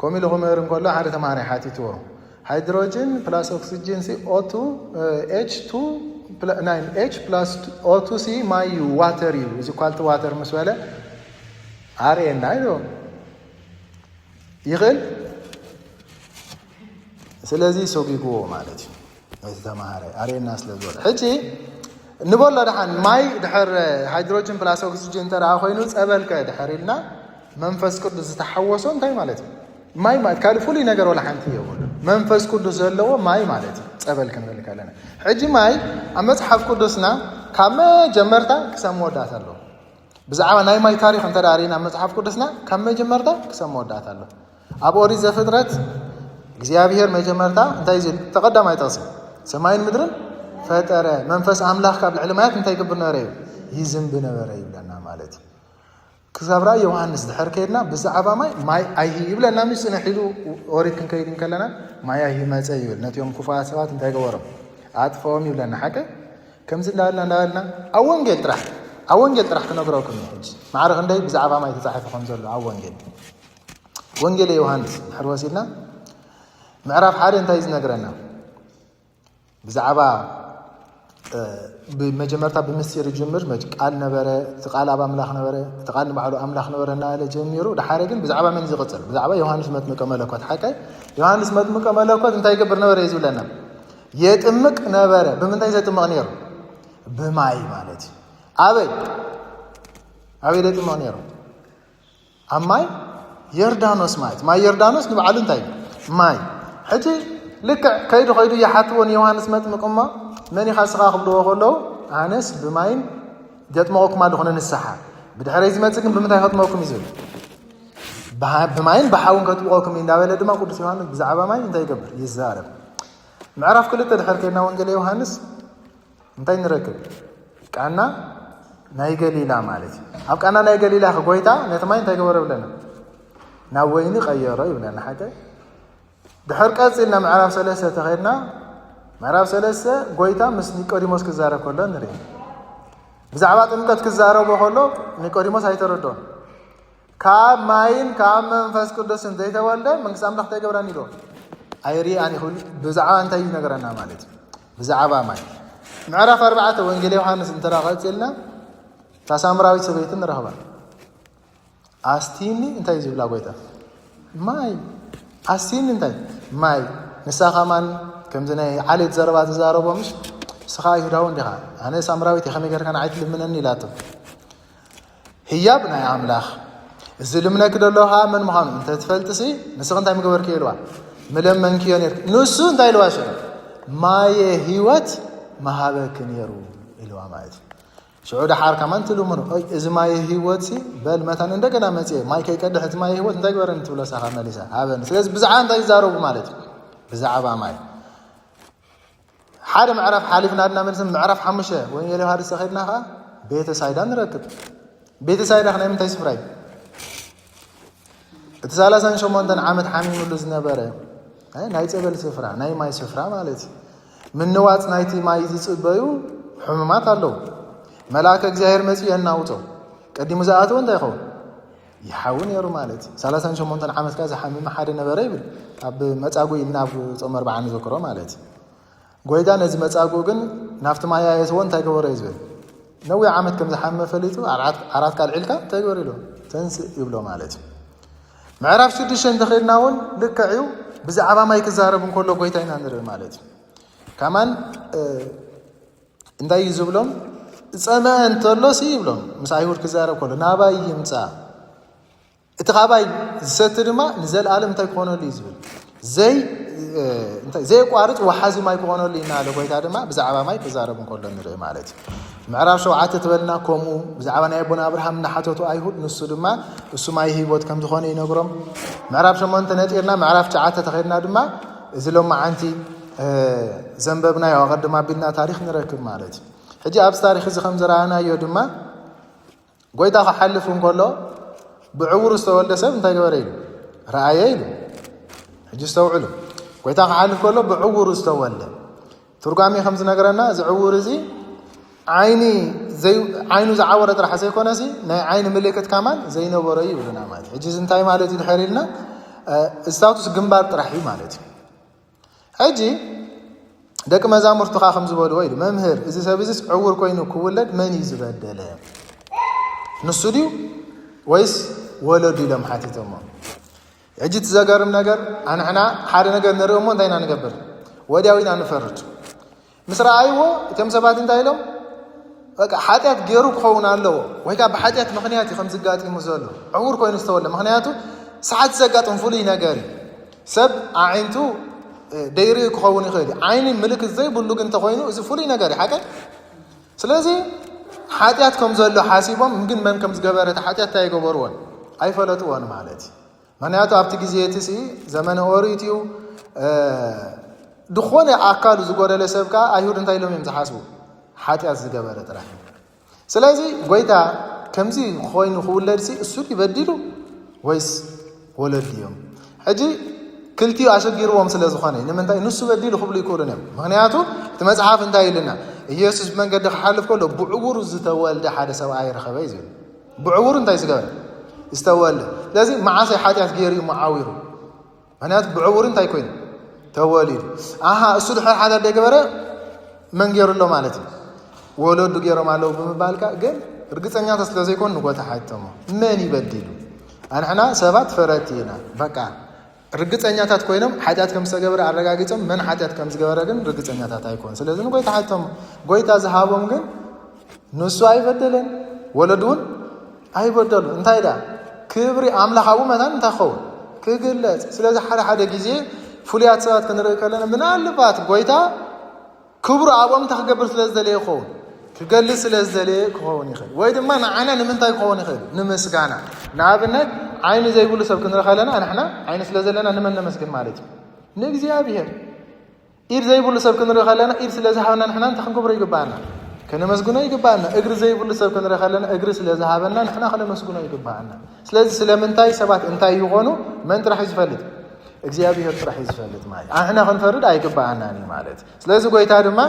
ከምኡ ኢሉ ክምህር እንከሎ ሓደ ተምሃራይ ሓቲትዎ ሃይድሮጅን ፕላስ ኦክሲጅን O2 H2 H plus O2 ማይ ዋተር እዩ እዚ ኳልቲ ዋተር ምስ በለ RN አይዶ ይኽእል ስለዚህ ሰውጊጎ ማለት እዩ እዚ ተምሃራይ RN ስለዝወለ ሕጂ ንበሎ ደሓን ማይ ድሕር ሃይድሮጅን ፕላስ ኦክሲጅን ተረኣ ኮይኑ ፀበልከ ድሕር ኢልና መንፈስ ቅዱስ ዝተሓወሶ እንታይ ማለት እዩ ማይ ማለት ካል ፍሉይ ነገር ወላ ሓንቲ የብሉ መንፈስ ቅዱስ ዘለዎ ማይ ማለት እዩ ፀበል ክንብል ከለና ሕጂ ማይ ኣብ መጽሓፍ ቅዱስና ካብ መጀመርታ ክሳብ መወዳእታ ኣሎ ብዛዕባ ናይ ማይ ታሪክ እንተዳሪና መጽሓፍ ቅዱስና ካብ መጀመርታ ክሳብ መወዳእታ ኣሎ ኣብ ኦሪት ዘፍጥረት እግዚአብሔር መጀመርታ እንታይ ዝብል ተቀዳማይ ጠቅሲ ሰማይን ምድርን ፈጠረ መንፈስ አምላክ ካብ ልዕሊ ማያት እንታይ ይገብር ነበረ ይዝንብ ነበረ ይብለና ማለት እዩ ክሳብራ ዮሐንስ ድሕር ከይድና ብዛዕባ ማይ ኣይሂ ይብለና ምስ ነሒሉ ኦሪት ክንከይድ ከለና ማይ ኣይሂ መፀ ይብል ነቲዮም ኩፋት ሰባት እንታይ ገበሮም ኣጥፈዎም ይብለና ሓቀ ከምዚ እንዳበልና ኣብ ወንጌል ጥራሕ ክነግረኩም ሕጂ ማዕረኽ እንደይ ብዛዕባ ማይ ተፃሒፉ ከም ዘሎ ኣብ ወንጌል ዮሐንስ ድሕር ወሲድና ምዕራፍ ሓደ እንታይ ዝነግረና ብዛዕባ بمجمرتا بمسير جمر قال نبره تقال ابا املاح نبره تقال بعلو املاح نبره ناله جميرو دحارجن بزعبا من يقتل بزعبا يوحنس مطمق ملكوت حكى يوحنس مطمق ملكوت انت يقبر نبره يزولنا يطمق نبره بمنታይ ዘጥምቅ ነይሩ በማይ ማለት አበይ ለጥምቅ ነይሩ አማይ ዮርዳኖስ ማለት ማይ ዮርዳኖስ ንባዕሉ እንታይ ማይ ሕጂ ልክ ከይዱ ይሓትዎን ዮሐንስ መጥምቅማ من يخسر خبلوه خلو أنس بماين جت موقع ما دخلنا الساحة بدحرة زي ما تسكن بمتى يحط موقع ميزول بماين بحاول كتبوقكم من داوله دم أقول سيوان بزعبة ماين أنت يقبر يزارب معرف كل تدحر كنا وانجلي يوحنس أنت نركب كأننا نايجلي لا مالتي أو كأننا نايجلي لا خقويتا نتماين أنت يقبر بلنا ناويني غيره يبلنا حاجة دحر كاسلنا معرف ثلاثة تغيرنا معرف ثلاثة قويتا مس نيكوديموس كزارة كله نري بزعبة تمكت كزارة بخلو نيكوديموس هيتردون كام ماين كام منفس كده سنديته ولا من قسم لحتى جبراني له أيري يعني خل بزعبة أنت ينقرنا مالت بزعبة ماي معرف أربعة وإنجيل يوحنس انترا قلتلنا فسامراوي سبيتنا رهبا أستيني أنت يجيب لا قويتا ماي أستيني أنت ماي نساخمان كم زنا علي تزربات زاربه مش سخاي هداون دها أنا سامراوي تخمي كر كان عيد منني لاتو هي ابن يا أملاخ الزلمنا كده لها من مهان أنت تفلتسي نسخن تايم قبر كيلوا ملهم من كيانير نسون تايلوا شو ما يهوت ما هذا كنيرو إلوا مايت شعور حار كمان تلو منو إذا ما يهوت سي بل مثلا عندك أنا مسي ما يكيد كده حتى ما يهوت أنت قبر أنت ولا سخان ماليسا هذا نسلس بزعان تاي زاربه مالت بزعبا ماي حارم معرف حالفنا لنا من معرف حمشة وين يلي هذا سخيرنا بيت سايدان نركب بيت سايد احنا من تيسفراي تسالسان شو مندن عامد حامي ولز نبره ناي صبل سفرا ناي ماي سفرا مالتي من نوات نايتي ماي يصبيو حممات አለው ملاك እግዚአብሔር መጽ የናውቶ ቀዲሙ ዘአቶ እንዳይኸው يحاول يرو مالت سلاسان شمونتن عامت كذا حميم حد نبره يبل أب متأجو يناف صمر بعاني ذكره مالت قويدا نزم متأجو جن نافت ما يسوون تجور يزبل نوي عامت كم زحمة فليتو عرات كالعلكة تجور له تنس يبلو مالت معرف شو دشين دخلنا ناون لكعيو بزعبا ما يكزارب كله قويدا ينادر مالت كمان إندا يزبلهم زمان تلوسي يبلهم مسايور كزارب كله نابا يمسا اتخاباي سترما نزل عالم تكونوا لي زبل زي قارط وحازي ما يكونوا لي نالو قويتا دما بزعبا ما يكزارب كله نري مالت معرف شو عات تبلنا كومو بزعبا نيبون ابراهام نحاتو ايهود نسو دما اسو ما يهيبوت كم تخوني ينغرم معرف شو مونت نتيرنا معرف عات تخيرنا دما ازلوم معنتي زنببنا يا قدما بينا تاريخ نركب مالت حجي ابس تاريخ زي خمزرانا يو دما قويتا حلفون كله بعور استولد سب انت جبريل رأيه حجي استوعله قويتا حلف كله بعور استولد ترقامي خمس نقرنا زعور زي عيني زي عينه زعورت راح سيكون سي عين ملكت كمان زي نوري ولنا مالت حجي انتي مالتي تحريلنا استاتوس جنبار طرحي مالتي حجي دك مزامر تخا خمس بولو ويد ممهر اذا سبيس عور كوينو كولد من يزبدل نسوديو ويس ولدي لم حاتيتهم اجي تزغرم ነገር انا حاده ነገር نرمو انتينا نغبر ودياوينا نفرج مسرايو كم سبات انتايلم በቃ ኃጢያት ገሩ ከሆናለው ወይ ጋ በኃጢያት ምክንያት ይፈም ዝጋጥ ይመዘሉ አውር ኮይኑ ዝተወለ ምክንያቱ ሰዓት ዘጋጥን ፉሊ ነገር ሰብ አይንቱ ደይሪ ከሆነ ይኸዲ አይን ምልክት ዘይ ብሉ ግን ተኮይኑ እዚ ፉሊ ነገር ይሐቀ ስለዚህ ኃጢያት ከም ዘሎ ሓሲቦም ግን መን ከም ዝገበረ ኃጢያት ታይገበርዎን አይፈለጡዎን ማለት ምክንያቱ ኣብቲ ግዜ ትሲ ዘመነ ኦሪትዩ ድኾነ አካሉ ዝጎደለ ሰብካ አይሁድ እንታይ ሎም ዝሓስቡ ኃጢያት ዝገበረ ጥራሕ ስለዚህ ጎይታ ከምዚ ኮይኑ ክውለድሲ እሱ ይበድሉ ወይስ ወለድዮም ሕጂ ክልቲው አሸጊርዎም ስለዝኾነ ንምንታይ ንሱ በድሉ ክብሉ ይኮሉንም ምክንያቱ እቲ መጽሓፍ እንታይ ይልና ኢየሱስ መንገዲ ክሓልፍ ከሎ ብዕውሩ ዝተወልደ ሓደ ሰብኣይ ረኸበ ይብል ብዕውሩ እንታይ ዝገበረ ዝተወልደ ስለዚህ ማዓሰይ ኃጢያት ገይሩ ሙዓዊሩ ምክንያቱ ብዕውሩ እንታይ ኮይኑ ተወሊዱ አሃ እሱ ድሕር ሓደ ደገበረ መን ገይሩሎ ማለት እዩ ወለዱ ገይሮም አለው በመባልካ ግን እርግጠኛ ተስለዘይኮን ንጎታ ሓተሞ መን ይበድሉ አንሕና ሰባት ፈረቲና በቃ ርግጠኛታት ኮይኖም ኃጢያት ከም ዝተገበረ አረጋግጠም መን ኃጢያት ከም ዝገበረ ግን ርግጠኛታት አይኮን ስለዚህ ጎይታ ሓተሞ ጎይታ ዝሃቦም ግን ንሱ አይበደለን ወለዱን አይበደሉ እንታይ ዳ ክብሪ አምላኻው መታን እንታኸው ክግለጽ ስለዚህ ሓደ ግዜ ፉልያት ሰባት ክንርኢ ከለና ምናልባት ጎይታ ክብሩ አቦም ተኸገብር ስለዘለየ ይኸውን ክገልጽ ስለዘለየ ክኸውን ይኽእል ወይ ድማ ንዓና ንምንታይ ክኸውን ይኽእል ንምስጋና ንኣብነት ዓይኒ ዘይብሉ ሰብ ክንርኢ ከለና ንሕና ዓይኒ ስለዘለና ንመን ነመስግን ማለት እዩ ንእግዚአብሔር ኢድ ዘይብሉ ሰብ ክንርኢ ከለና ኢድ ስለዝሃበና ንሕና እንታይ ክንገብሮ ይግባአና ከነመስግኖ ይግባአና እግሪ ዘይብሉ ሰብ ክንርኢ ከለና እግሪ ስለዝሃበና ንሕና ከነመስግኖ ይግባአና ስለዚህ ስለምንታይ ሰባት እንታይ ይኾኑ መን ጥራሕ ዝፈልጥ እግዚአብሔር ጥራሕ ይዝፈልጥ ማለት አሕና ክንፈርድ አይግባአና ማለት ስለዚህ ጎይታ ድማ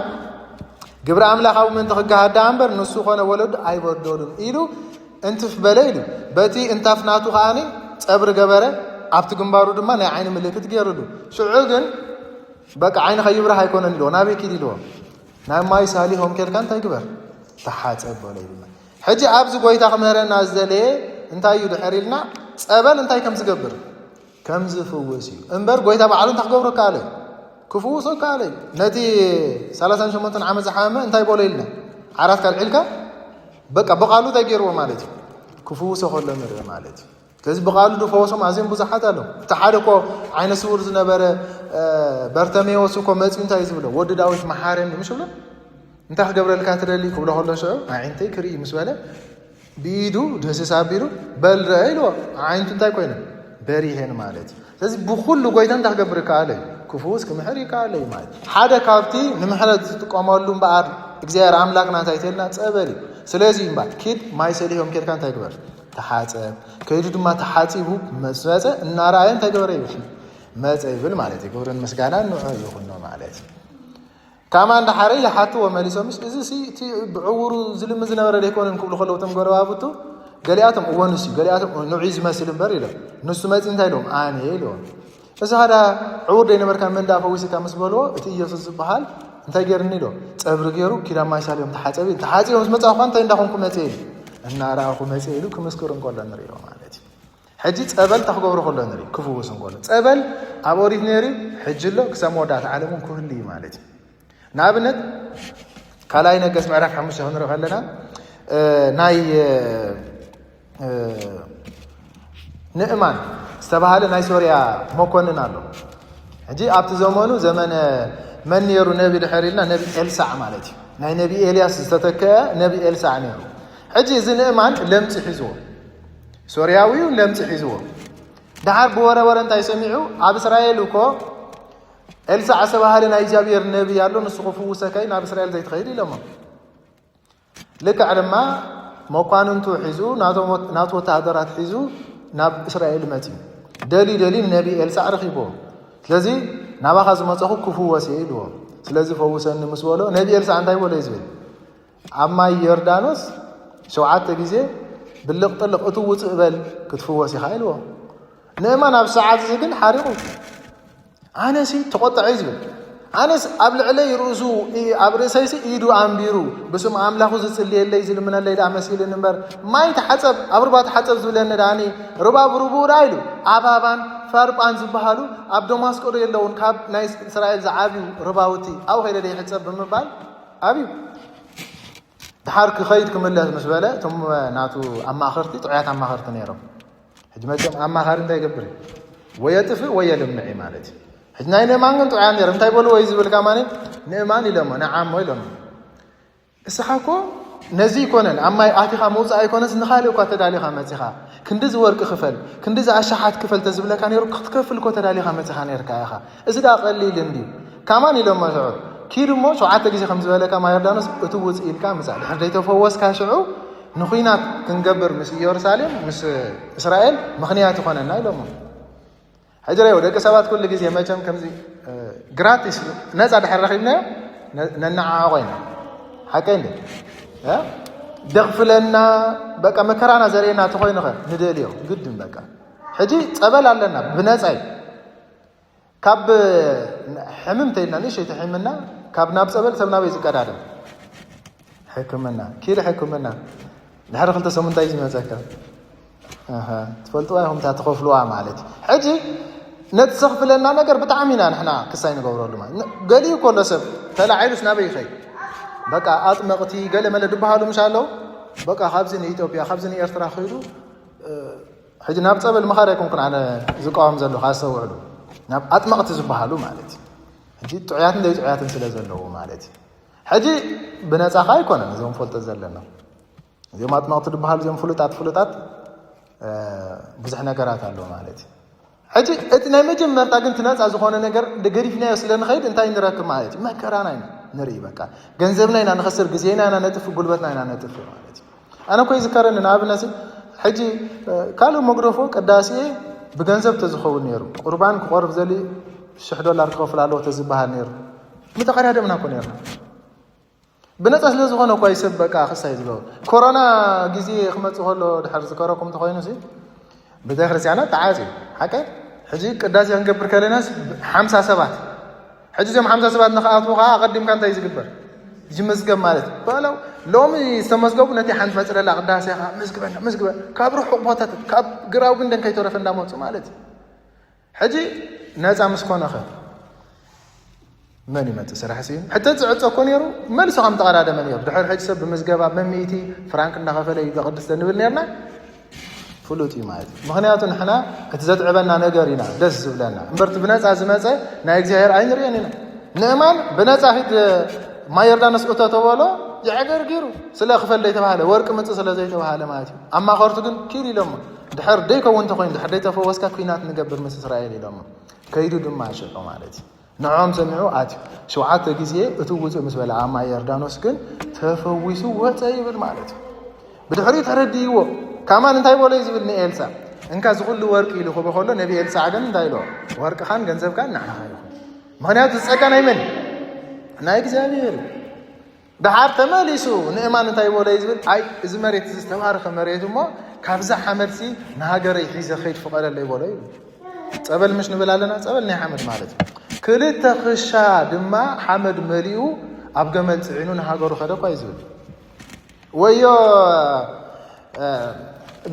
ግብረ አምላኻው ምን ተኸጋዳ አንበር ንሱ ኾነ ወለዱ አይበደሉም ኢሉ እንትፍ በለይሉ በቲ እንታፍናቱ ኻኒ ጸብር ገበረ ኣብቲ ግንባሩ ድማ ናይ ዓይኒ ምልክት ገይሩሉ ሽዑ ግን በቃ ዓይኒ ኸይብረህ አይኮነን ኢሎ ናበይ ኪድ ኢልዎ ናይ ማይ ሳሊሆም ከልካ እንታይ ግበር ተሓፀብ በለይሉ ሕጂ ኣብዚ ጎይታ ክምህረና ዝደለየ እንታይ እዩ ድሕር ኢልና ጸበል እንታይ ከም ዝገብር ከም ዝፍውስ እዩ እምበር ጎይታ በዓሉ እንታይ ክገብሮ ካለ ክፍውሶ ካለ ነቲ 38 ዓመት ዝሓመ እንታይ በሎ ኢልና ዓራት ካልዒልካ በቃ በቃሉ ተገይርዎ ማለት እዩ ክፍውሶ ከሎ ንርኢ ማለት እዩ ስለዚህ በቃሉ ድፈወሶም ኣዝዮም ብዙሓት ኣለው እቲ ሓደ እኮ ዓይነ ስውር ዝነበረ በርተሜዎስ እኮ መፂኡ እንታይ ዝብሎ ወዲ ዳዊት መሓረኒ ምሽ ብሎ እንታይ ክገብረልካ ትደሊ ክብሎ ከሎ ሽዑ ዓይንተይ ክርኢ ምስ በለ ቢዱ ደስሳ ቢዱ በል ረአ ኢልዎ ዓይንቱ እንታይ ኮይነ በሪሄን ማለት እዩ ስለዚህ ብኩሉ ጎይታ እንታይ ክገብር ካለ ክፍውስ ክምሕር ይካለ እዩ ማለት ሓደ ካብቲ ንምሕረት ዝጥቀመሉ እምበኣር እግዚአብሔር አምላክና እንታይ ተልና ጸበል ስለዚህ እምበር ኪድ ማይ ሰሊሆም ከድካ እንታይ ግበር ተሓፀብ ከይዱ ድማ ተሓፂቡ መስዋዕተ እናራአየ እንታይ ገበረ ይብል መፀ ይብል ማለት እዩ ግብርን ምስጋና ንዑ ይኹን ነው ማለት ካማ እንዳሓረ ይሓቱ ወመሊሶምስ እዚ ሲ ብዕውሩ ዝልም ዝነበረ ደይኮነን ክብሉ ከለውቶም ጎረባብቱ قالياتهم ونسي قالياتهم نعيز مثل بريلا نص ما تنتهيلهم آني لهم بس هذا عود دينا مركان من دافع ويسك مسبلو تيجي الصباحال انت جرني له صبر جيرو كذا ما يسال يوم تحاسبي ومس مصاف انت عندكم كمتيل ان راكم مسيلو كمسكرن كل نريو معناتي حجي صبل تخبروا كل نري كفوس نقول صبل ابوريت نري حجي له كسمودات عالمون كلي معناتي نابنت كلاي نقص معرف 5 هون رخلنا ناي نعمان استبحال ناي سوريا مكونن አለው እንጂ አብት ዘመኑ ዘመነ መንየሩ ነብይ ድሕሪልና ነብይ ኤልሳዕ ማለት እዩ ናይ ነብይ ኤልያስ ዝተተከ ነብይ ኤልሳዕ ነይሩ ሕጂ እዚ ንእማን ለምጽ ሒዝዎ ሶርያዊው ለምጽ ሒዝዎ ዳር በወረወረ እንታይ ሰሚዑ ኣብ እስራኤል እኮ ኤልሳዕ ዝተባሃለ ናይ እግዚአብሔር ነብይ ያለው ንሱ ክፍውሰከይ ናብ እስራኤል ዘይትኸይድ ኢሎም ልክዕ ድማ መኳንንቱ ሒዙ ናቶ ወታደራት ሒዙ ናብ እስራኤል መጺ ደሊ ነብይ ኤልሳዕ ረኺቦ ስለዚህ ናባኻ ዝመጽኹ ክፍወስ ይልዎ ስለዚህ ፈውሰኒ ምስ በሎ ነብይ ኤልሳዕ እንታይ በሎ ይዝብል ኣብ ማይ ዮርዳኖስ 7 ጊዜ ብልቕ ጥልቕ እትውፅእ በል ክትፍወስ ኢኻ ኢልዎ ንእማን ኣብ ሰዓት እዚ ግን ሓሪቑ ኣነሲ ተቆጣዕ ይዝብል ኣነስ ኣብ ልዕለይ ርእሱ ኣብ ርእሰይሲ ኢዱ ኣንቢሩ ብስም ኣምላኹ ዝጽልየለይ ዝልምነለይ ዳ መሲልን እምበር ማይ ተሓፀብ ኣብ ርባ ተሓፀብ ዝብለኒ ዳኒ ርባብ ርቡራ ኢሉ ኣባባን ፋርጳን ዝበሃሉ ኣብ ደማስቆ የለውን ካብ ናይ እስራኤል ዝዓብዩ ርባውቲ ኣብ ኸይደ ይሕፀብ ብምባል ኣብዩ ድሓር ክኸይድ ክምለስ ምስ በለ እቶም ናቱ ኣማኸርቲ ጥዑያት ኣማኸርቲ ነይሮም ሕጂ መቸም ኣማኻሪ እንታይ ይገብር ወየጥፍእ ወየልምዕ ማለት እዩ ሕጂ ናይ ንእማን ግን ጥዑያን ነይሮም እንታይ በልዎ እዩ ዝብል ካማኒ ንእማን ኢሎሞ ንዓሞ ኢሎሞ እስኻ እኮ ነዚ ይኮነን ኣብ ማይ ኣቲኻ መውፃእ ኣይኮነስ ንኻልእ እኳ ተዳሊኻ መፂኻ ክንዲ ዝወርቂ ክፈል ክንዲ ዝኣሻሓት ክፈል ተዝብለካ ነይሩ ክትከፍል እኮ ተዳሊኻ መፂኻ ነርካ ኢኻ እዚ ዳ ቀሊል እንዲ ካማን ኢሎሞ ሽዑ ኪድ እሞ 7 ጊዜ ከም ዝበለካ ማይ ዮርዳኖስ እቲ ውፅእ ኢልካ ምሳሌ ሕደይ ተፈወስካ ሽዑ ንኹናት ክንገብር ምስ ኢየሩሳሌም ምስ እስራኤል ምኽንያት ይኾነና ኢሎሞ حجري ودك سبات كل جزء ما كم كمزي gratis نزع دحرخينا ننعى عوينا حكين ها دغفلنا بقى مكرانا زرينا تخوينا ندليو قدم بقى حجي صبل علينا بنصاي كاب حممتينا ليش يتحملنا كاب ناب صبل سبنا بيز قداد حكمنا كير حكمنا دحر خلت سمنتاي ما ذكر تفلطوا هم تتخفلوا مالتي حجي نتسخف لنا ነገር በጣም ኢና نحنا ክሳይ ንገብረሉ ማለት ገሊ ኮሎ ሰብ ተላዓይሉስ ናበይ ኸይ በቃ አጥመቅቲ ገለ መለ ድባሃሉ ምሻለው በቃ ካብዝን ኢትዮጵያ ካብዝን ኤርትራ ኸይዱ ሕጂ ናብ ጸበል መኻሪኩም ኩን ኣነ ዝቃወም ዘሎ ካሰውዕሉ ናብ አጥመቅቲ ዝባሃሉ ማለት ሕጂ ጥዑያትን ደይጥዑያትን ስለ ዘለዎ ማለት ሕጂ ብነፃ ኸይ ኮነን እዞም ፈልጦ ዘለና እዞም አጥመቅቲ ድባሃሉ እዞም ፍሉጣት ብዙሕ ነገራት ኣሎ ማለት حجي اتنا مجمرتا ግን ትነጻ ዝኾነ ነገር ደገሪፍና ስለንኸይድ እንታይ ንረክብ ማለት መከራና ኢና ንርኢ በቃ ገንዘብና ኢና ንኸስር ግዜና ኢና ነጥፍ ጉልበትና ኢና ነጥፍ ማለት ኣነ ኮይ ዝከረን ናብነሲ ሕጂ ካሉ መግረፎ ቅዳሴ ብገንዘብ ተዝኸውን ነይሩ ቁርባን ክቆርብ ዘሊ $100 ክኸፍላለሁ ተዝባሃል ነይሩ ምተቀዳደምና ኮ ነይሩ ብነጻ ስለ ዝኾነ ኮይ ሰብ በቃ ክሳይ ዝገው ኮሮና ግዜ ክመጽ ሆሎ ድሕር ዝከረኩም ተኾይኑሲ ቤተክርስቲያናት ተዓጺ ሓቀ ሕጂ ቅዳሴ እንገብር ከለናስ 57 ሕጂ ዞም 57 ንኻኣትውኻ ኣቐዲምካ እንታይ ዝግበር ዝምዝገብ ማለት ባለው ሎሚ ዝተመዝገቡ ነቲ ሓንቲ መፅለላ ቅዳሴኻ መዝግበ ካብ ሩሑቕ ቦታት ካብ ግራው ግንደን ከይተረፈ እንዳመፁ ማለት ሕጂ ነፃ ምስኮነኸ መን ይመፅእ ስራሕ ሲዩ ሕተ ዝዕፆ እኮ ነይሩ መልሶ ከም ተቐዳደመ ነይሩ ድሕሪ ሕጂ ሰብ ብምዝገባ መሚእቲ ፍራንክ እንዳኸፈለ እዩ ዘቕድስ ንብል ነርና ፍሉጥ ማለት ምክንያቱ ንሕና እቲ ዘጥዕበና ነገር ኢና ደስ ዝብለና እምበርቲ ብነፃ ዝመፀ ናይ እግዚአብሔር ኣይንሪአን ኢና ንእማን ብነፃ ሂድ ማይ ዮርዳኖስ እቶ ተበሎ ይዕገር ገይሩ ስለ ክፈል ዘይተባሃለ ወርቂ ምፅእ ስለ ዘይተባሃለ ማለት እዩ ኣማኸርቱ ግን ኪድ ኢሎሞ ድሕር ደይከውን ተኮይኑ ድሕር ደይተፈወስካ ኩናት ንገብር ምስ እስራኤል ኢሎሞ ከይዱ ድማ ሽዑ ማለት እዩ ንዖም ሰሚዑ ኣትዩ 7 ጊዜ እቲ ውፅእ ምስ በላ ኣብ ማይ ዮርዳኖስ ግን ተፈዊሱ ወፀ ይብል ማለት እዩ ብድሕሪ ተረዲይዎ ካማን እንታይ በሎ ይዝብል ንኤልሳ እንካ ዝኹሉ ወርቂ ኢሉ ከበኸሎ ነቢ ኤልሳ ግን እንታይ ኢሎ ወርቅኻን ገንዘብካን ንዓኻ ይኹን ምክንያቱ ዝፀጋ ናይ መን ናይ እግዚአብሔር ድሓር ተመሊሱ ንእማን እንታይ በሎ ይዝብል ኣይ እዚ መሬት ዝተባረኸ መሬት እሞ ካብዛ ሓመድሲ ንሃገረ ይሒዘ ኸይድ ፍቐደለ ይበሎ እዩ ፀበል ምሽ ንብል ኣለና ፀበል ናይ ሓመድ ማለት እዩ ክልተ ክሻ ድማ ሓመድ መሊኡ ኣብ ገመል ጽዒኑ ንሃገሩ ኸደ ኳ ይዝብል ወዮ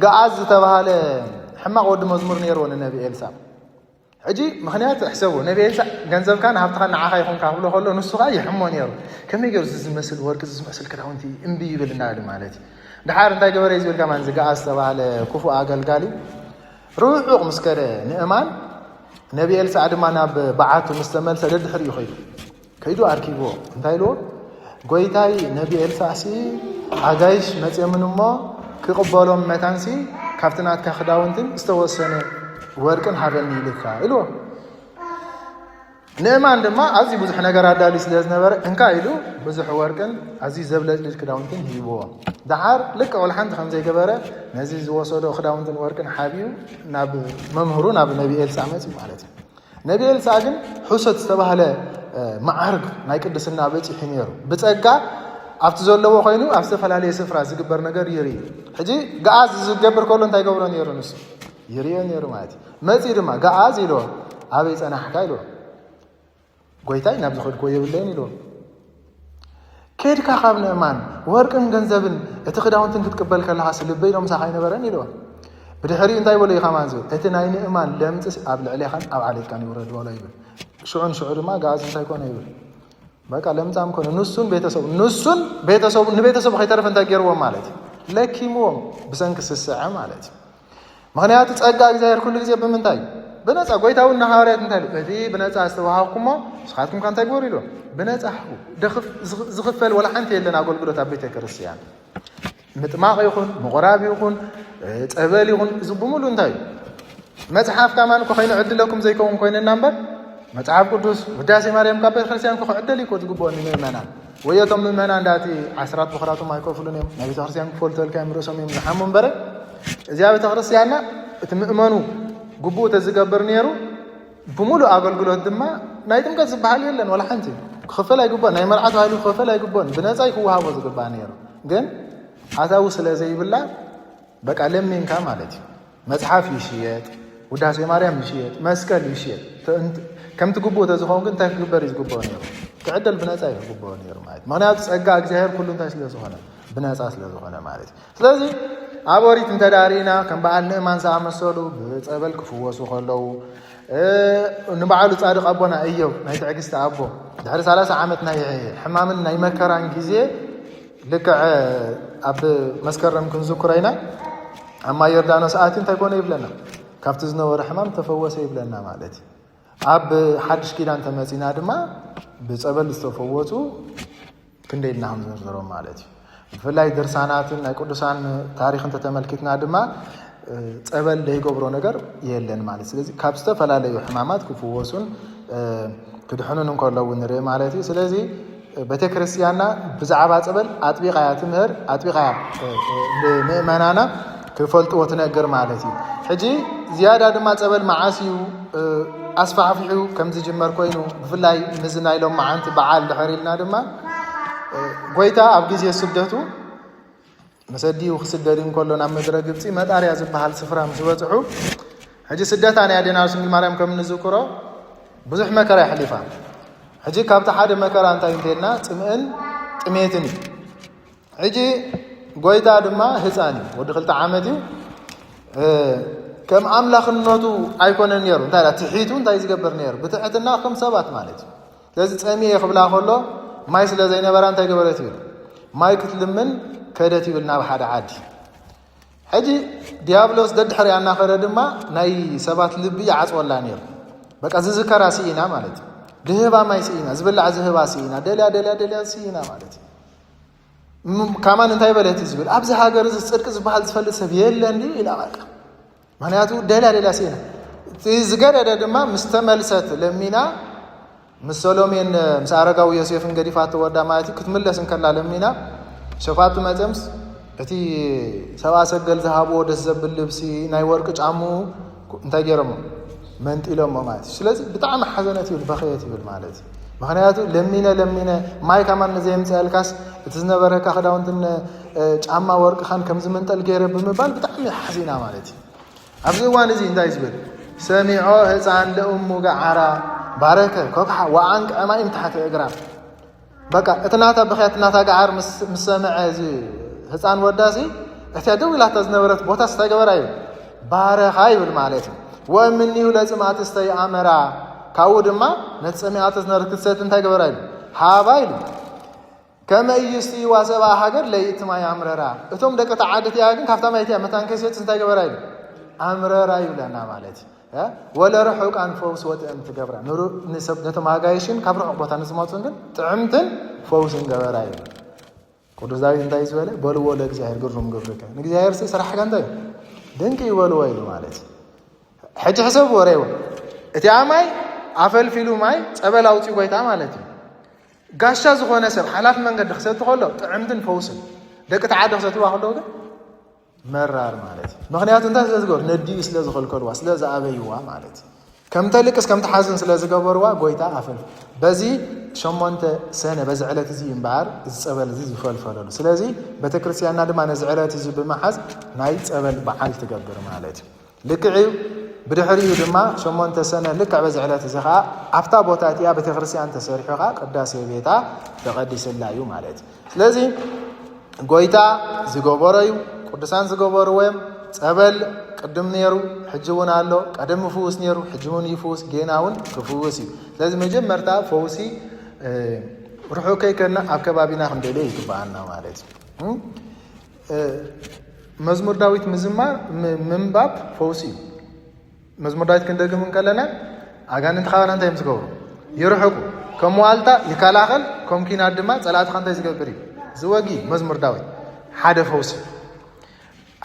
ገዓዝ ዝተባሃለ ሕማቕ ወዲ መዝሙር ነይርዎ ንነቢ ኤልሳ ሕጂ ምክንያት ሕሰቡ ነቢ ኤልሳ ገንዘብካ ንሃብትኻ ንዓኻ ይኹን ካብሎ ከሎ ንሱ ኸ ይሕሞ ነይሩ ከመይ ገይሩ ዝመስል ወርቂ ዝመስል ክዳውንቲ እምቢ ይብል እናበለ ማለት እዩ ድሓር እንታይ ገበረ እዩ ዝብል ከማን ዝገዓዝ ዝተባሃለ ክፉእ ኣገልጋሊ ርሑቕ ምስ ከደ ንእማን ነቢ ኤልሳ ድማ ናብ በዓቱ ምስ ተመልሰ ደድሕር እዩ ከይዱ ኣርኪብዎ እንታይ ኢልዎ ጎይታይ ነቢ ኤልሳሲ ኣጋይሽ መፅምን እሞ ክቕበሎም መታንሲ ካብቲ ናትካ ክዳውንትን ዝተወሰነ ወርቅን ሃበኒ ኢልካ ኢልዎ ንእማን ድማ ኣዝዩ ብዙሕ ነገር ኣዳልዩ ስለ ዝነበረ እንካ ኢሉ ብዙሕ ወርቅን ኣዝዩ ዘብለጭልጭ ክዳውንትን ሂብዎ ድሓር ልክዕ ወልሓንቲ ከም ዘይገበረ ነዚ ዝወሰዶ ክዳውንትን ወርቅን ሓቢዩ ናብ መምህሩ ናብ ነቢ ኤልሳ መፅኡ ማለት እዩ ነቢ ኤልሳ ግን ሕሶት ዝተባሃለ ማዓርግ ናይ ቅድስና በፂሑ ነይሩ ብፀጋ ኣብቲ ዘለዎ ኮይኑ ኣብ ዝተፈላለየ ስፍራ ዝግበር ነገር ይርኢ ሕጂ ገዓዝ ዝገብር ከሎ እንታይ ገብሮ ነይሩ ንሱ ይርዮ ነይሩ ማለት እዩ መፂ ድማ ገዓዝ ኢልዎ ኣበይ ፀናሕካ ኢልዎ ጎይታይ ናብ ዝኸድክዎ የብለን ኢልዎ ከድካ ካብ ንእማን ወርቅን ገንዘብን እቲ ክዳውንትን ክትቅበል ከለኻ ስልበይ ኢሎም ሳኻ ይነበረን ኢልዎ ብድሕሪኡ እንታይ በሎ ኢኻማን ዝብል እቲ ናይ ንእማን ለምፅስ ኣብ ልዕሌኻን ኣብ ዓሌትካን ይውረድ በሎ ይብል ሽዑን ሽዑ ድማ ገዓዝ እንታይ ኮነ ይብል በቃ ለምፃም ኮነ ንሱን ቤተሰቡ ንቤተሰቡ ከይተረፈ እንታይ ገይርዎም ማለት እዩ ለኪምዎም ብሰንኪ ስስዐ ማለት እዩ ምክንያቱ ፀጋ እግዚኣብሔር ኩሉ ግዜ ብምንታይ ብነፃ ጎይታውን ናሃዋርያት እንታይ ኢሉ እቲ ብነፃ ዝተዋሃብኩሞ ንስኻትኩም ከ እንታይ ግበሩ ኢሎ ብነፃ ሃቡ ዝኽፈል ወላ ሓንቲ የለን ኣገልግሎት ኣብ ቤተ ክርስቲያን ምጥማቕ ይኹን ምቑራብ ይኹን ፀበል ይኹን እዚ ብምሉ እንታይ እዩ መፅሓፍ ካማን እኮ ከይንዕድለኩም ዘይከውን ኮይነና እምበር መጽሓፍ ቅዱስ ውዳሴ ማርያም ካብ ቤተ ክርስቲያን ክዕደል ይኮ ዝግብኦኒ ምእመናን ወየቶም ምእመናን እንዳቲ ዓስራት ብኽራቶም ኣይከፍሉን እዮም ናይ ቤተ ክርስቲያን ክፈልጡ ተልካዮም ርእሶም እዮም ዝሓሙ እምበረ እዚኣ ቤተ ክርስቲያንና እቲ ምእመኑ ግቡእ ተዝገብር ነይሩ ብምሉእ ኣገልግሎት ድማ ናይ ጥምቀት ዝበሃል የለን ወላ ሓንቲ ክኽፈል ኣይግቦን ናይ መርዓ ተባሂሉ ክኽፈል ኣይግቦን ብነፃ ክወሃቦ ዝግባእ ነይሩ ግን ኣታዊ ስለ ዘይብላ በቃ ለሚንካ ማለት እዩ መጽሓፍ ይሽየጥ ውዳሴ ማርያም ይሽየጥ መስቀል ይሽየጥ ከምቲ ግቡእ ተዝኸውን ግን እንታይ ክግበር እዩ ዝግብኦ ነይሩ ክዕደል ብነፃ እዩ ክግብኦ ነይሩ ማለት ምክንያቱ ፀጋ እግዚኣብሔር ኩሉ እንታይ ስለ ዝኾነ ብነፃ ስለ ዝኾነ ማለት እዩ ስለዚ ኣብ ኦሪት እንተዳሪእና ከም በዓል ንእማን ዝኣመሰሉ ብፀበል ክፍወሱ ከለዉ ንበዓሉ ፃድቕ ኣቦና እዮብ ናይ ትዕግስቲ ኣቦ ድሕሪ 30 ዓመት ናይ ሕማምን ናይ መከራን ግዜ ልክዕ ኣብ መስከረም ክንዝክሮ ኢና ኣብ ማይ ዮርዳኖስ ኣቲ እንታይ ኮነ ይብለና ካብቲ ዝነበረ ሕማም ተፈወሰ ይብለና ማለት እዩ ኣብ ሓድሽ ኪዳን ተመፂና ድማ ብፀበል ዝተፈወሱ ክንደይልና ከም ዝንዝሮም ማለት እዩ ብፍላይ ድርሳናትን ናይ ቅዱሳን ታሪክን ተተመልኪትና ድማ ፀበል ዘይገብሮ ነገር የለን ማለት ስለዚ ካብ ዝተፈላለዩ ሕማማት ክፍወሱን ክድሕኑን እንከለዉ ንርኢ ማለት እዩ ስለዚ ቤተ ክርስቲያንና ብዛዕባ ፀበል ኣጥቢቓ ትምህር ኣጥቢቓ ንምእመናና ክፈልጥዎ ትነግር ማለት እዩ ሕጂ ዝያዳ ድማ ፀበል መዓስዩ ኣስፋሕፊሑ ከም ዝጅመር ኮይኑ ብፍላይ ምዝናይሎም መዓንቲ በዓል ድሕር ኢልና ድማ ጎይታ ኣብ ግዜ ስደቱ መሰዲኡ ክስደድ እንከሎ ናብ ምድረ ግብፂ መጣርያ ዝበሃል ስፍራ ምስ በፅሑ ሕጂ ስደታ ናይ ኣዴና ድንግል ማርያም ከም ንዝክሮ ብዙሕ መከራ ይሕሊፋ ሕጂ ካብቲ ሓደ መከራ እንታይ እንተልና ፅምእን ጥሜትን እዩ ሕጂ ጎይታ ድማ ህፃን እዩ ወዲ 2 ዓመት እዩ ከም ኣምላኽነቱ ኣይኮነን ነይሩ እንታይ ትሒቱ እንታይ ዝገብር ነይሩ ብትሕትና ከም ሰባት ማለት እዩ ስለዚ ፀሚየ ክብላ ከሎ ማይ ስለ ዘይነበራ እንታይ ገበረት ይብል ማይ ክትልምን ከደት ይብል ናብ ሓደ ዓዲ ሕጂ ዲያብሎስ ደድሕሪያ እናኸደ ድማ ናይ ሰባት ልቢ ይዓፅወላ ነይሩ በቃ ዝዝከራ ሲኢና ማለት እዩ ድህባ ማይ ሲኢና ዝብላዕ ዝህባ ሲኢና ደልያ ሲኢና ማለት እዩ ካማን እንታይ በለት ዝብል ኣብዚ ሃገር እዚ ፅድቂ ዝበሃል ዝፈልጥ ሰብ የለን ዲ ኢላ በቃ ምክንያቱ ደልያ ሲኢና ዝገደደ ድማ ምስ ተመልሰት ለሚና ምስ ሰሎሜን ምስ ኣረጋዊ ዮሴፍን ገዲፋት ወዳ ማለት እዩ ክትምለስ እንከላ ለሚና ሸፋቱ መፀምስ እቲ ሰብኣ ሰገል ዝሃብዎ ደስ ዘብል ልብሲ ናይ ወርቂ ጫሙ እንታይ ገይሮሞ መንጢሎሞ ማለት እዩ ስለዚ ብጣዕሚ ሓዘነት ይብል በኸየት ይብል ማለት እዩ ምክንያቱ ለሚነ ማይ ከማን ዘየም ጻልካስ እትዝነበረካ خداونትን ጫማ ወርቅኻን ከም ዝምንጠል ገይረ ብምባል በጣም ሓዚና ማለት እዩ ኣብዚ ዋን እዚ እንታይ ዝብል ሰሚዖ ህፃን ለኡሙ ጋዓራ ባረከ ኮክሓ ወአንቅ ማይም ተሓተ እግራ በቃ እትናታ በኺያትናታ ጋዓር ምስሰምዐ እዚ ህፃን ወዳሲ እታ ደው ኢላታ ዝነበረት ቦታ ስታገበራ እዩ ባረኻ ይብል ማለት እዩ ወምንዩ ለጽማት እስተይ አመራ ካው ድማ ነጽሚያት ዝነርክ ሰት እንታይ ገበራ እዩ ሃባ ኢሉ ከመይስቲ ዋሰባ ሃገር ለይት ማይ አምረራ እቶም ደቀ ተዓደት ያግን ካፍታ ማይት ያመታን ከሰት እንታይ ገበራ እዩ አምረራ ይብለና ማለት ወለ ረሑቅ አንፈውስ ወጥም ትገብራ ኑሩ ንሰብ ነተማጋይሽን ካብ ረሑቅ ቦታ ንስማቱን ግን ጥዕምትን ፈውስን ገበራ እዩ ቅዱስ ዳዊት እንታይ ዝበለ በልዎ ለእግዚአብሔር ግሩም ግብርከ ንእግዚአብሔር ስራሕ ጋንታይ ድንቅ ይበልዎ ኢሉ ማለት ሕጂ ሕሰብ ወሬው እቲ አማይ አፈልፊሉ ማይ ጸበል አውጪ ጎይታ ማለት እዩ ጋሻ ዝኾነ ሰብ ሓላፍ መንገድ ክሰት ተኸሎ ጥዕምትን ፈውስን ደቂ ተዓደ ክሰት ዋኸሎ ግን መራር ማለት እዩ ምክንያቱ እንታይ ስለ ዝገበሩ ነዲኡ ስለ ዝኸልከልዋ ስለ ዝኣበይዋ ማለት እዩ ከምተ ልቅስ ከምተ ሓዝን ስለ ዝገበርዋ ጎይታ አፈል በዚ 8 ሰነ በዚ ዕለት እዚ እምበኣር እዚ ጸበል እዚ ዝፈልፈለሉ ስለዚ ቤተክርስቲያንና ድማ ነዚ ዕለት እዚ ብምሓዝ ናይ ጸበል በዓል ትገብር ማለት እዩ ልክዕ ብድሕሪኡ ድማ 8 ሰነ ልክዕ በዚ ዕለት እዚ ከዓ ኣብታ ቦታ እቲኣ ቤተክርስቲያን ተሰሪሑኻ ቅዳሴ ቤታ ተቐዲስላ እዩ ማለት እዩ ስለዚ ጎይታ ዝገበሮ እዩ ቅዱሳን ዝገበርዎም ጸበል ቅድም ነይሩ ሕጂ እውን ኣሎ ቀደም ፍውስ ነይሩ ሕጂ እውን ይፍውስ ጌናውን ክፍውስ እዩ ስለዚ መጀመርታ ፈውሲ ርሑቅ ከይከና ኣብ ከባቢና ክንደልዮ ይግባአና ማለት እዩ መዝሙር ዳዊት ምዝማር ምንባብ ፈውሲ እዩ መዝሙር ዳዊት ክንደግም ከለና ኣጋንንት ኻባና እንታይ ዝገብሩ ይርሕቁ ከም ዋልታ ይከላኸል ከም ኪናት ድማ ጸላእትኻ እንታይ ዝገብር እዩ ዝወጊ መዝሙር ዳዊት ሓደ ፈውሲ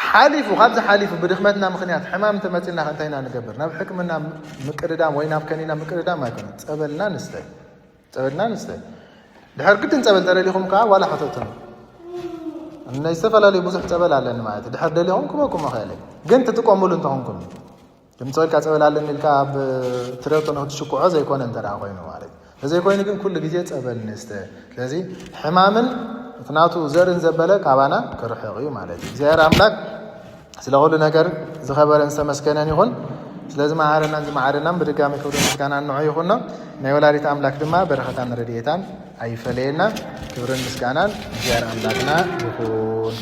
ሓሊፉ ካብዚ ሓሊፉ ብድኽመትና ምክንያት ሕማም ተመፂና እንታይና ንገብር ናብ ሕክምና ምቅድዳም ወይ ናብ ከኒና ምቅድዳም ኣይኮነ ጸበልና ንስተይ ድሕር ግድን ጸበል ተደሊኹም ከዓ ዋላ ሓተቱን ናይ ዝተፈላለዩ ብዙሕ ጸበል ኣለኒ ማለት ድሕር ደሊኹም ክመኩም ኸለ ግን ትጥቀሙሉ እንተኾንኩም ድምፀልካ ጸበል ኣለኒ ኢልካ ኣብ ትረቶ ነው ትሽኩዖ ዘይኮነ እንተዳ ኮይኑ ማለት እዚ ኮይኑ ግን ኩሉ ግዜ ጸበል ንስተ ስለዚ ሕማምን ትናቱ ዘርን ዘበለ ካባና ክርሕቕ እዩ ማለት እዩ እግዚአብሔር አምላክ ስለሁሉ ነገር ዝኸበረን ዝተመስገነን ይኹን ስለዚ ማዓረናን ዝማዓረናን ብድጋሚ ክብሪ ምስጋና ንዑ ይኹን ናይ ወላዲት አምላክ ድማ በረኸታን ረድኤታን ኣይፈለየና ክብርን ምስጋናን እግዚአብሔር አምላክና ይኹን